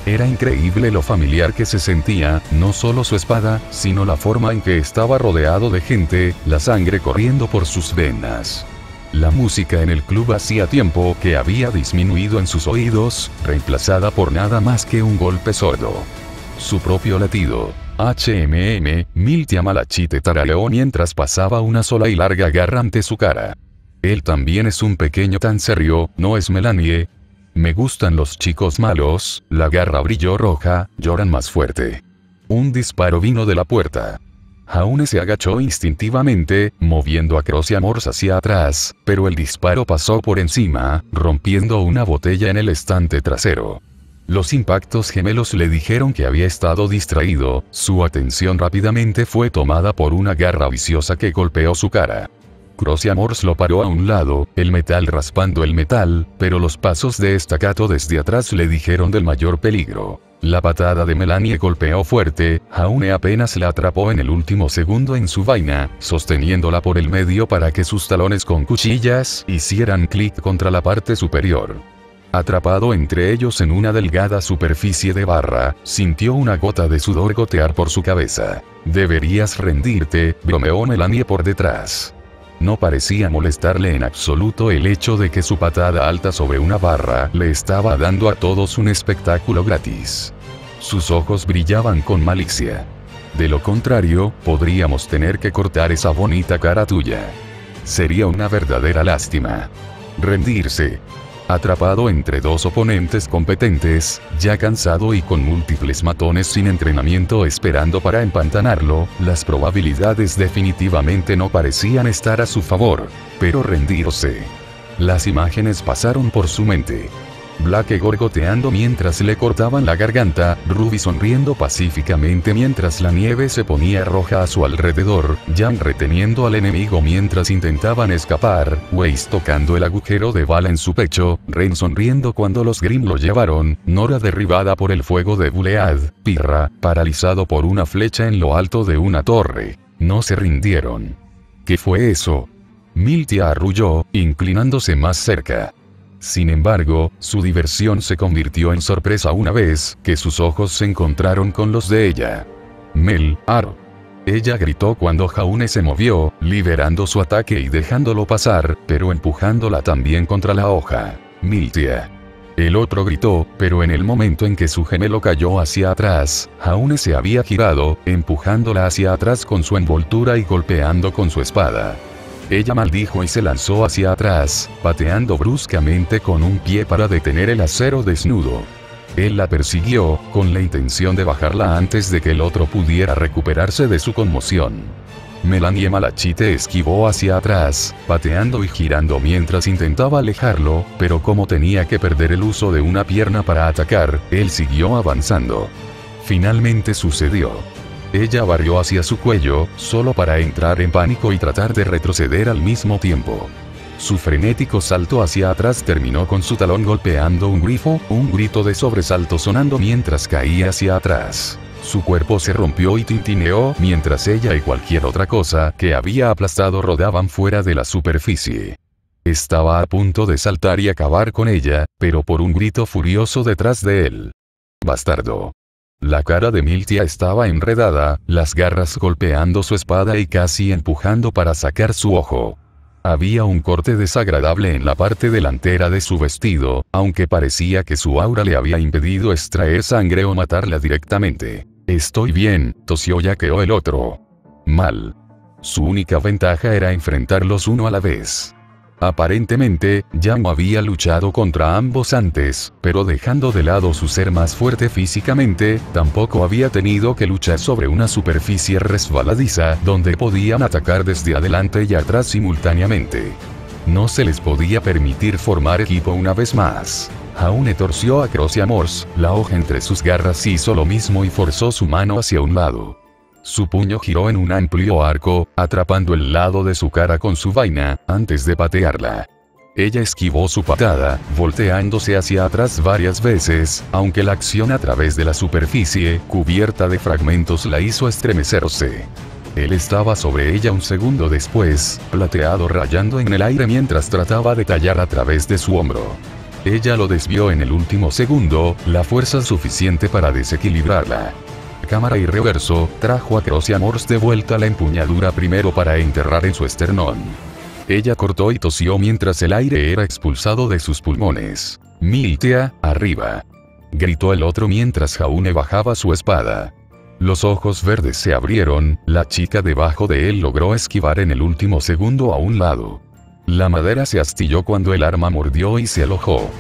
Era increíble lo familiar que se sentía, no solo su espada, sino la forma en que estaba rodeado de gente, la sangre corriendo por sus venas. La música en el club hacía tiempo que había disminuido en sus oídos, reemplazada por nada más que un golpe sordo. Su propio latido. Miltia Malachite tarareó mientras pasaba una sola y larga garra ante su cara. Él también es un pequeño tan serio, ¿no es Melanie? Me gustan los chicos malos, la garra brilló roja, lloran más fuerte. Un disparo vino de la puerta. Jaune se agachó instintivamente, moviendo a Crossiamore hacia atrás, pero el disparo pasó por encima, rompiendo una botella en el estante trasero. Los impactos gemelos le dijeron que había estado distraído, su atención rápidamente fue tomada por una garra viciosa que golpeó su cara. Crossiamore lo paró a un lado, el metal raspando el metal, pero los pasos de staccato desde atrás le dijeron del mayor peligro. La patada de Melanie golpeó fuerte, Jaune apenas la atrapó en el último segundo en su vaina, sosteniéndola por el medio para que sus talones con cuchillas hicieran clic contra la parte superior. Atrapado entre ellos en una delgada superficie de barra, sintió una gota de sudor gotear por su cabeza. «Deberías rendirte», bromeó Melanie por detrás. No parecía molestarle en absoluto el hecho de que su patada alta sobre una barra le estaba dando a todos un espectáculo gratis. Sus ojos brillaban con malicia. De lo contrario, podríamos tener que cortar esa bonita cara tuya. Sería una verdadera lástima. Rendirse. Atrapado entre dos oponentes competentes, ya cansado y con múltiples matones sin entrenamiento esperando para empantanarlo, las probabilidades definitivamente no parecían estar a su favor. Pero rendirse. Las imágenes pasaron por su mente. Blake gorgoteando mientras le cortaban la garganta, Ruby sonriendo pacíficamente mientras la nieve se ponía roja a su alrededor, Jan reteniendo al enemigo mientras intentaban escapar, Weiss tocando el agujero de bala en su pecho, Ren sonriendo cuando los Grimm lo llevaron, Nora derribada por el fuego de Bulead, Pirra, paralizado por una flecha en lo alto de una torre. No se rindieron. ¿Qué fue eso? Miltia arrulló, inclinándose más cerca. Sin embargo, su diversión se convirtió en sorpresa una vez que sus ojos se encontraron con los de ella. Mel, Aro. Ella gritó cuando Jaune se movió, liberando su ataque y dejándolo pasar, pero empujándola también contra la hoja. Miltia. El otro gritó, pero en el momento en que su gemelo cayó hacia atrás, Jaune se había girado, empujándola hacia atrás con su envoltura y golpeando con su espada. Ella maldijo y se lanzó hacia atrás, pateando bruscamente con un pie para detener el acero desnudo. Él la persiguió, con la intención de bajarla antes de que el otro pudiera recuperarse de su conmoción. Melanie Malachite esquivó hacia atrás, pateando y girando mientras intentaba alejarlo, pero como tenía que perder el uso de una pierna para atacar, él siguió avanzando. Finalmente sucedió. Ella barrió hacia su cuello, solo para entrar en pánico y tratar de retroceder al mismo tiempo. Su frenético salto hacia atrás terminó con su talón golpeando un grifo, un grito de sobresalto sonando mientras caía hacia atrás. Su cuerpo se rompió y tintineó mientras ella y cualquier otra cosa que había aplastado rodaban fuera de la superficie. Estaba a punto de saltar y acabar con ella, pero por un grito furioso detrás de él. ¡Bastardo! La cara de Miltia estaba enredada, las garras golpeando su espada y casi empujando para sacar su ojo. Había un corte desagradable en la parte delantera de su vestido, aunque parecía que su aura le había impedido extraer sangre o matarla directamente. Estoy bien, tosió yaqueó el otro. Mal. Su única ventaja era enfrentarlos uno a la vez. Aparentemente, ya no había luchado contra ambos antes, pero dejando de lado su ser más fuerte físicamente, tampoco había tenido que luchar sobre una superficie resbaladiza donde podían atacar desde adelante y atrás simultáneamente. No se les podía permitir formar equipo una vez más. Jaune torció a Crocia Morse, la hoja entre sus garras hizo lo mismo y forzó su mano hacia un lado. Su puño giró en un amplio arco, atrapando el lado de su cara con su vaina, antes de patearla. Ella esquivó su patada, volteándose hacia atrás varias veces, aunque la acción a través de la superficie, cubierta de fragmentos la hizo estremecerse. Él estaba sobre ella un segundo después, plateado rayando en el aire mientras trataba de tallar a través de su hombro. Ella lo desvió en el último segundo, la fuerza suficiente para desequilibrarla. Cámara y reverso, trajo a Crocia Morse de vuelta la empuñadura primero para enterrar en su esternón. Ella cortó y tosió mientras el aire era expulsado de sus pulmones. Miltia, arriba. Gritó el otro mientras Jaune bajaba su espada. Los ojos verdes se abrieron, la chica debajo de él logró esquivar en el último segundo a un lado. La madera se astilló cuando el arma mordió y se alojó.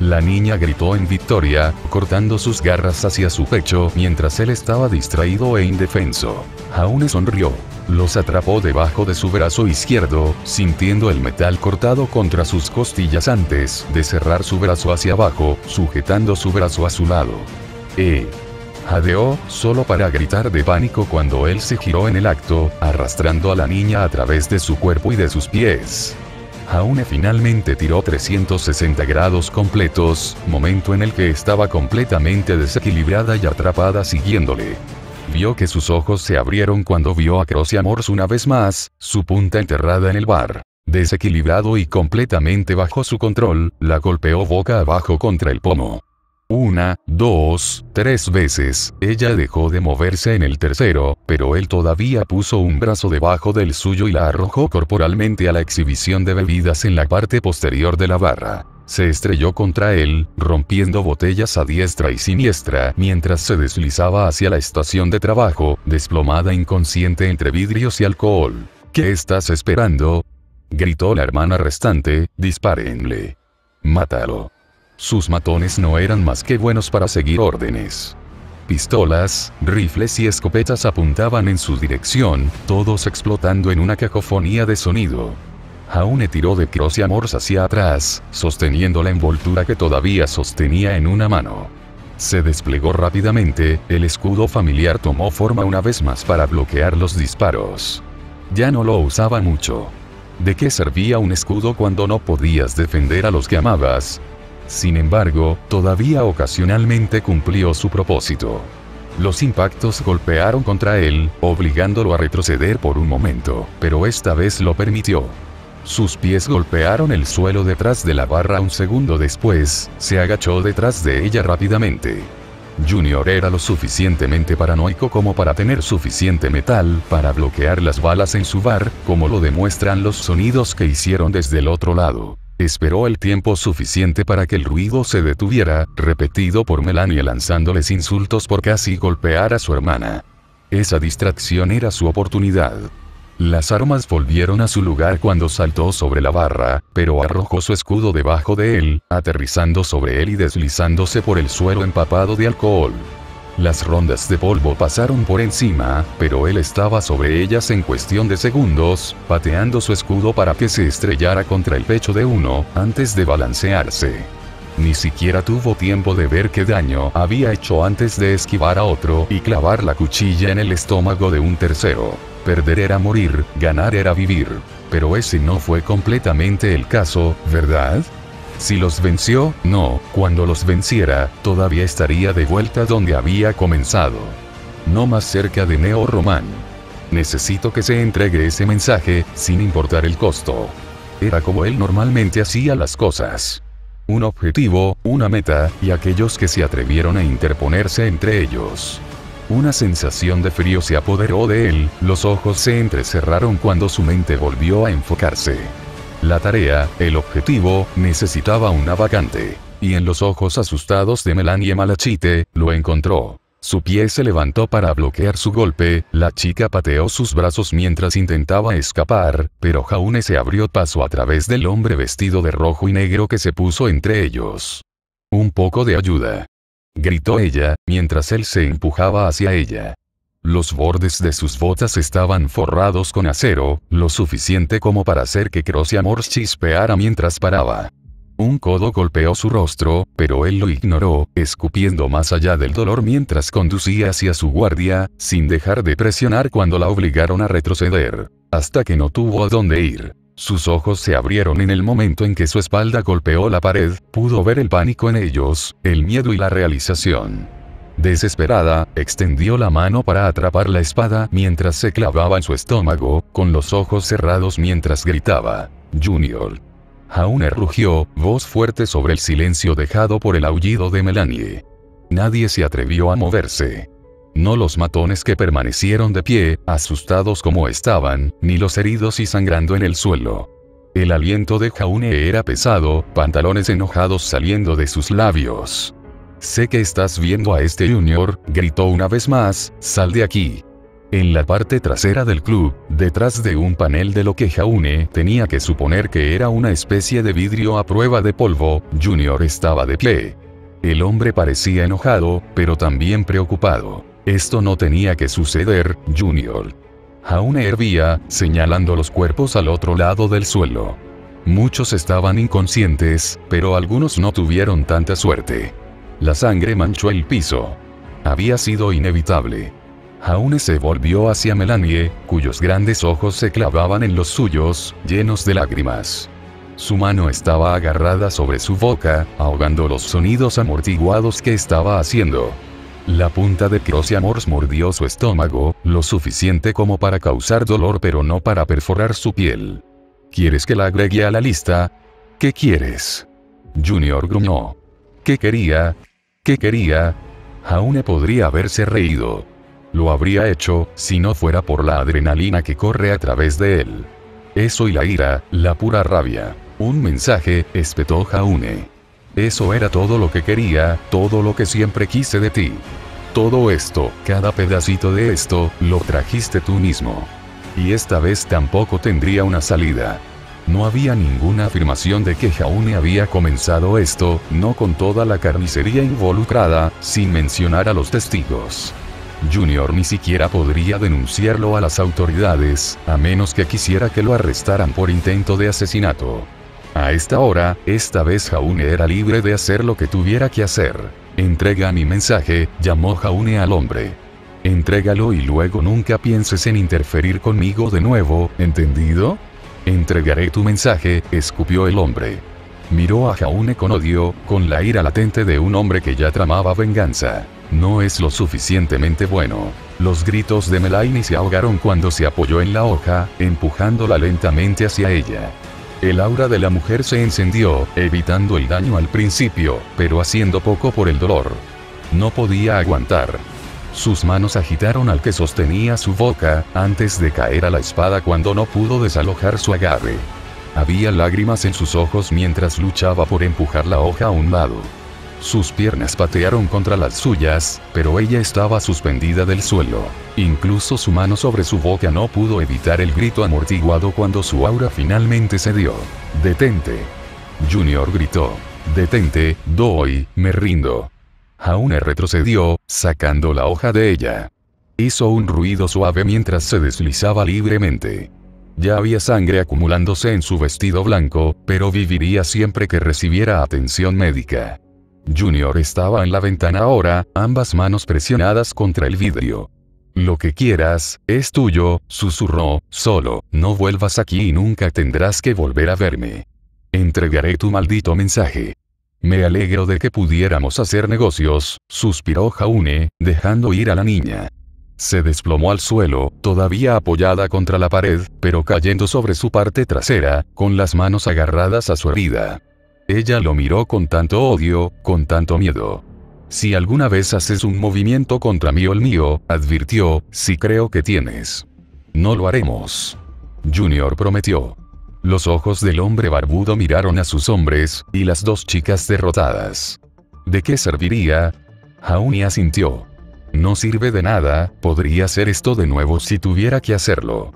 La niña gritó en victoria, cortando sus garras hacia su pecho mientras él estaba distraído e indefenso. Jaune sonrió. Los atrapó debajo de su brazo izquierdo, sintiendo el metal cortado contra sus costillas antes de cerrar su brazo hacia abajo, sujetando su brazo a su lado. Jadeó, solo para gritar de pánico cuando él se giró en el acto, arrastrando a la niña a través de su cuerpo y de sus pies. Jaune finalmente tiró 360 grados completos, momento en el que estaba completamente desequilibrada y atrapada siguiéndole. Vio que sus ojos se abrieron cuando vio a Crocia Morse una vez más, su punta enterrada en el bar. Desequilibrado y completamente bajo su control, la golpeó boca abajo contra el pomo. 1, 2, 3 veces, ella dejó de moverse en el tercero, pero él todavía puso un brazo debajo del suyo y la arrojó corporalmente a la exhibición de bebidas en la parte posterior de la barra. Se estrelló contra él, rompiendo botellas a diestra y siniestra, mientras se deslizaba hacia la estación de trabajo, desplomada inconsciente entre vidrios y alcohol. ¿Qué estás esperando?, gritó la hermana restante. Dispárenle. Mátalo. Sus matones no eran más que buenos para seguir órdenes. Pistolas, rifles y escopetas apuntaban en su dirección, todos explotando en una cacofonía de sonido. Jaune tiró de Croce Amors hacia atrás, sosteniendo la envoltura que todavía sostenía en una mano. Se desplegó rápidamente, el escudo familiar tomó forma una vez más para bloquear los disparos. Ya no lo usaba mucho. ¿De qué servía un escudo cuando no podías defender a los que amabas? Sin embargo, todavía ocasionalmente cumplió su propósito. Los impactos golpearon contra él, obligándolo a retroceder por un momento, pero esta vez lo permitió. Sus pies golpearon el suelo detrás de la barra un segundo después, se agachó detrás de ella rápidamente. Junior era lo suficientemente paranoico como para tener suficiente metal para bloquear las balas en su bar, como lo demuestran los sonidos que hicieron desde el otro lado. Esperó el tiempo suficiente para que el ruido se detuviera, repetido por Melanie lanzándoles insultos por casi golpear a su hermana. Esa distracción era su oportunidad. Las armas volvieron a su lugar cuando saltó sobre la barra, pero arrojó su escudo debajo de él, aterrizando sobre él y deslizándose por el suelo empapado de alcohol. Las rondas de polvo pasaron por encima, pero él estaba sobre ellas en cuestión de segundos, pateando su escudo para que se estrellara contra el pecho de uno, antes de balancearse. Ni siquiera tuvo tiempo de ver qué daño había hecho antes de esquivar a otro y clavar la cuchilla en el estómago de un tercero. Perder era morir, ganar era vivir. Pero ese no fue completamente el caso, ¿verdad? Si los venció, no, cuando los venciera, todavía estaría de vuelta donde había comenzado. No más cerca de Neo Román. Necesito que se entregue ese mensaje, sin importar el costo. Era como él normalmente hacía las cosas. Un objetivo, una meta, y aquellos que se atrevieron a interponerse entre ellos. Una sensación de frío se apoderó de él, los ojos se entrecerraron cuando su mente volvió a enfocarse. La tarea, el objetivo, necesitaba una vacante. Y en los ojos asustados de Melanie Malachite, lo encontró. Su pie se levantó para bloquear su golpe, la chica pateó sus brazos mientras intentaba escapar, pero Jaune se abrió paso a través del hombre vestido de rojo y negro que se puso entre ellos. Un poco de ayuda, gritó ella, mientras él se empujaba hacia ella. Los bordes de sus botas estaban forrados con acero, lo suficiente como para hacer que Croce Amors chispeara mientras paraba. Un codo golpeó su rostro, pero él lo ignoró, escupiendo más allá del dolor mientras conducía hacia su guardia, sin dejar de presionar cuando la obligaron a retroceder, hasta que no tuvo a dónde ir. Sus ojos se abrieron en el momento en que su espalda golpeó la pared, pudo ver el pánico en ellos, el miedo y la realización. Desesperada, extendió la mano para atrapar la espada mientras se clavaba en su estómago, con los ojos cerrados mientras gritaba, «Junior». Jaune rugió, voz fuerte sobre el silencio dejado por el aullido de Melanie. Nadie se atrevió a moverse. No los matones que permanecieron de pie, asustados como estaban, ni los heridos y sangrando en el suelo. El aliento de Jaune era pesado, pantalones enojados saliendo de sus labios. «Sé que estás viendo a este Junior», gritó una vez más, «sal de aquí». En la parte trasera del club, detrás de un panel de lo que Jaune tenía que suponer que era una especie de vidrio a prueba de polvo, Junior estaba de pie. El hombre parecía enojado, pero también preocupado. Esto no tenía que suceder, Junior. Jaune hervía, señalando los cuerpos al otro lado del suelo. Muchos estaban inconscientes, pero algunos no tuvieron tanta suerte. La sangre manchó el piso. Había sido inevitable. Jaune se volvió hacia Melanie, cuyos grandes ojos se clavaban en los suyos, llenos de lágrimas. Su mano estaba agarrada sobre su boca, ahogando los sonidos amortiguados que estaba haciendo. La punta de Croce Amors mordió su estómago, lo suficiente como para causar dolor pero no para perforar su piel. ¿Quieres que la agregue a la lista? ¿Qué quieres? Junior gruñó. ¿Qué quería? ¿Qué quería? Jaune podría haberse reído. Lo habría hecho, si no fuera por la adrenalina que corre a través de él. Eso y la ira, la pura rabia. Un mensaje, espetó Jaune. Eso era todo lo que quería, todo lo que siempre quise de ti. Todo esto, cada pedacito de esto, lo trajiste tú mismo. Y esta vez tampoco tendría una salida. No había ninguna afirmación de que Jaune había comenzado esto, no con toda la carnicería involucrada, sin mencionar a los testigos. Junior ni siquiera podría denunciarlo a las autoridades, a menos que quisiera que lo arrestaran por intento de asesinato. A esta hora, esta vez Jaune era libre de hacer lo que tuviera que hacer. Entrega mi mensaje, llamó Jaune al hombre. Entrégalo y luego nunca pienses en interferir conmigo de nuevo, ¿entendido? Entregaré tu mensaje, escupió el hombre. Miró a Jaune con odio, con la ira latente de un hombre que ya tramaba venganza. No es lo suficientemente bueno. Los gritos de Melaine se ahogaron cuando se apoyó en la hoja, empujándola lentamente hacia ella. El aura de la mujer se encendió, evitando el daño al principio, pero haciendo poco por el dolor. No podía aguantar. Sus manos agitaron al que sostenía su boca, antes de caer a la espada cuando no pudo desalojar su agarre. Había lágrimas en sus ojos mientras luchaba por empujar la hoja a un lado. Sus piernas patearon contra las suyas, pero ella estaba suspendida del suelo. Incluso su mano sobre su boca no pudo evitar el grito amortiguado cuando su aura finalmente cedió. «Detente». Junior gritó. «Detente, me rindo». Jaune retrocedió, sacando la hoja de ella. Hizo un ruido suave mientras se deslizaba libremente. Ya había sangre acumulándose en su vestido blanco, pero viviría siempre que recibiera atención médica. Junior estaba en la ventana ahora, ambas manos presionadas contra el vidrio. «Lo que quieras, es tuyo», susurró, «solo, no vuelvas aquí y nunca tendrás que volver a verme. Entregaré tu maldito mensaje». «Me alegro de que pudiéramos hacer negocios», suspiró Jaune, dejando ir a la niña. Se desplomó al suelo, todavía apoyada contra la pared, pero cayendo sobre su parte trasera, con las manos agarradas a su herida. Ella lo miró con tanto odio, con tanto miedo. «Si alguna vez haces un movimiento contra mí o el mío», advirtió, «sí creo que tienes». «No lo haremos». Junior prometió. Los ojos del hombre barbudo miraron a sus hombres, y las dos chicas derrotadas. ¿De qué serviría? Jaune asintió. «No sirve de nada, podría hacer esto de nuevo si tuviera que hacerlo.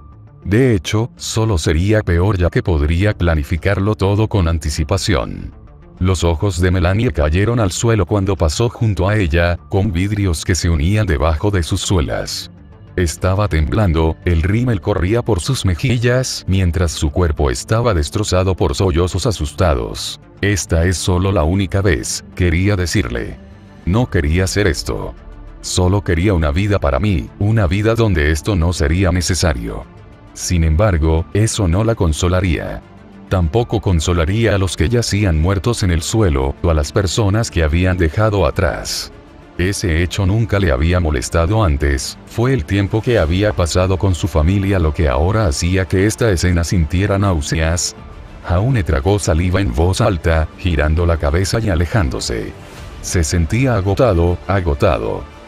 De hecho, solo sería peor ya que podría planificarlo todo con anticipación». Los ojos de Melanie cayeron al suelo cuando pasó junto a ella, con vidrios que se unían debajo de sus suelas. Estaba temblando, el rímel corría por sus mejillas, mientras su cuerpo estaba destrozado por sollozos asustados. «Esta es solo la única vez», quería decirle. No quería hacer esto. Solo quería una vida para mí, una vida donde esto no sería necesario. Sin embargo, eso no la consolaría. Tampoco consolaría a los que yacían muertos en el suelo, o a las personas que habían dejado atrás. Ese hecho nunca le había molestado antes, fue el tiempo que había pasado con su familia lo que ahora hacía que esta escena sintiera náuseas. Jaune tragó saliva en voz alta, girando la cabeza y alejándose. Se sentía agotado.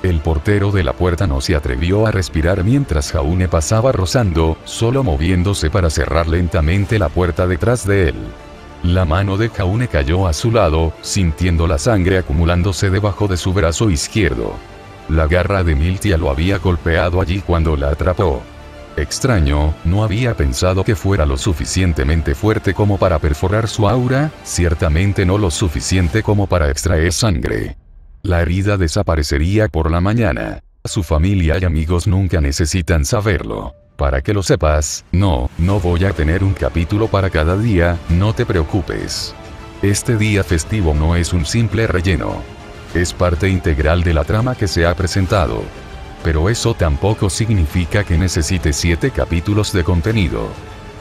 El portero de la puerta no se atrevió a respirar mientras Jaune pasaba rozando, solo moviéndose para cerrar lentamente la puerta detrás de él. La mano de Jaune cayó a su lado, sintiendo la sangre acumulándose debajo de su brazo izquierdo. La garra de Miltia lo había golpeado allí cuando la atrapó. Extraño, no había pensado que fuera lo suficientemente fuerte como para perforar su aura, ciertamente no lo suficiente como para extraer sangre. La herida desaparecería por la mañana. Su familia y amigos nunca necesitan saberlo. Para que lo sepas, no voy a tener un capítulo para cada día, no te preocupes. Este día festivo no es un simple relleno. Es parte integral de la trama que se ha presentado. Pero eso tampoco significa que necesite 7 capítulos de contenido.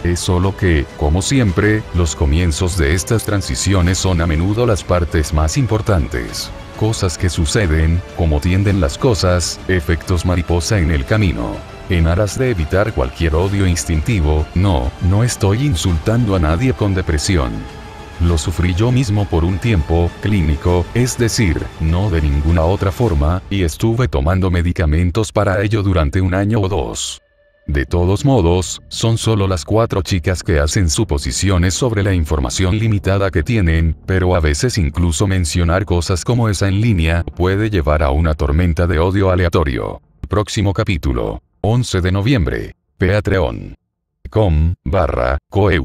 Es solo que, como siempre, los comienzos de estas transiciones son a menudo las partes más importantes. Cosas que suceden, como tienden las cosas, efectos mariposa en el camino. En aras de evitar cualquier odio instintivo, no estoy insultando a nadie con depresión. Lo sufrí yo mismo por un tiempo clínico, es decir, no de ninguna otra forma, y estuve tomando medicamentos para ello durante 1 año o 2. De todos modos, son solo las 4 chicas que hacen suposiciones sobre la información limitada que tienen, pero a veces incluso mencionar cosas como esa en línea puede llevar a una tormenta de odio aleatorio. Próximo capítulo. 11 de noviembre. Patreon.com/Coeur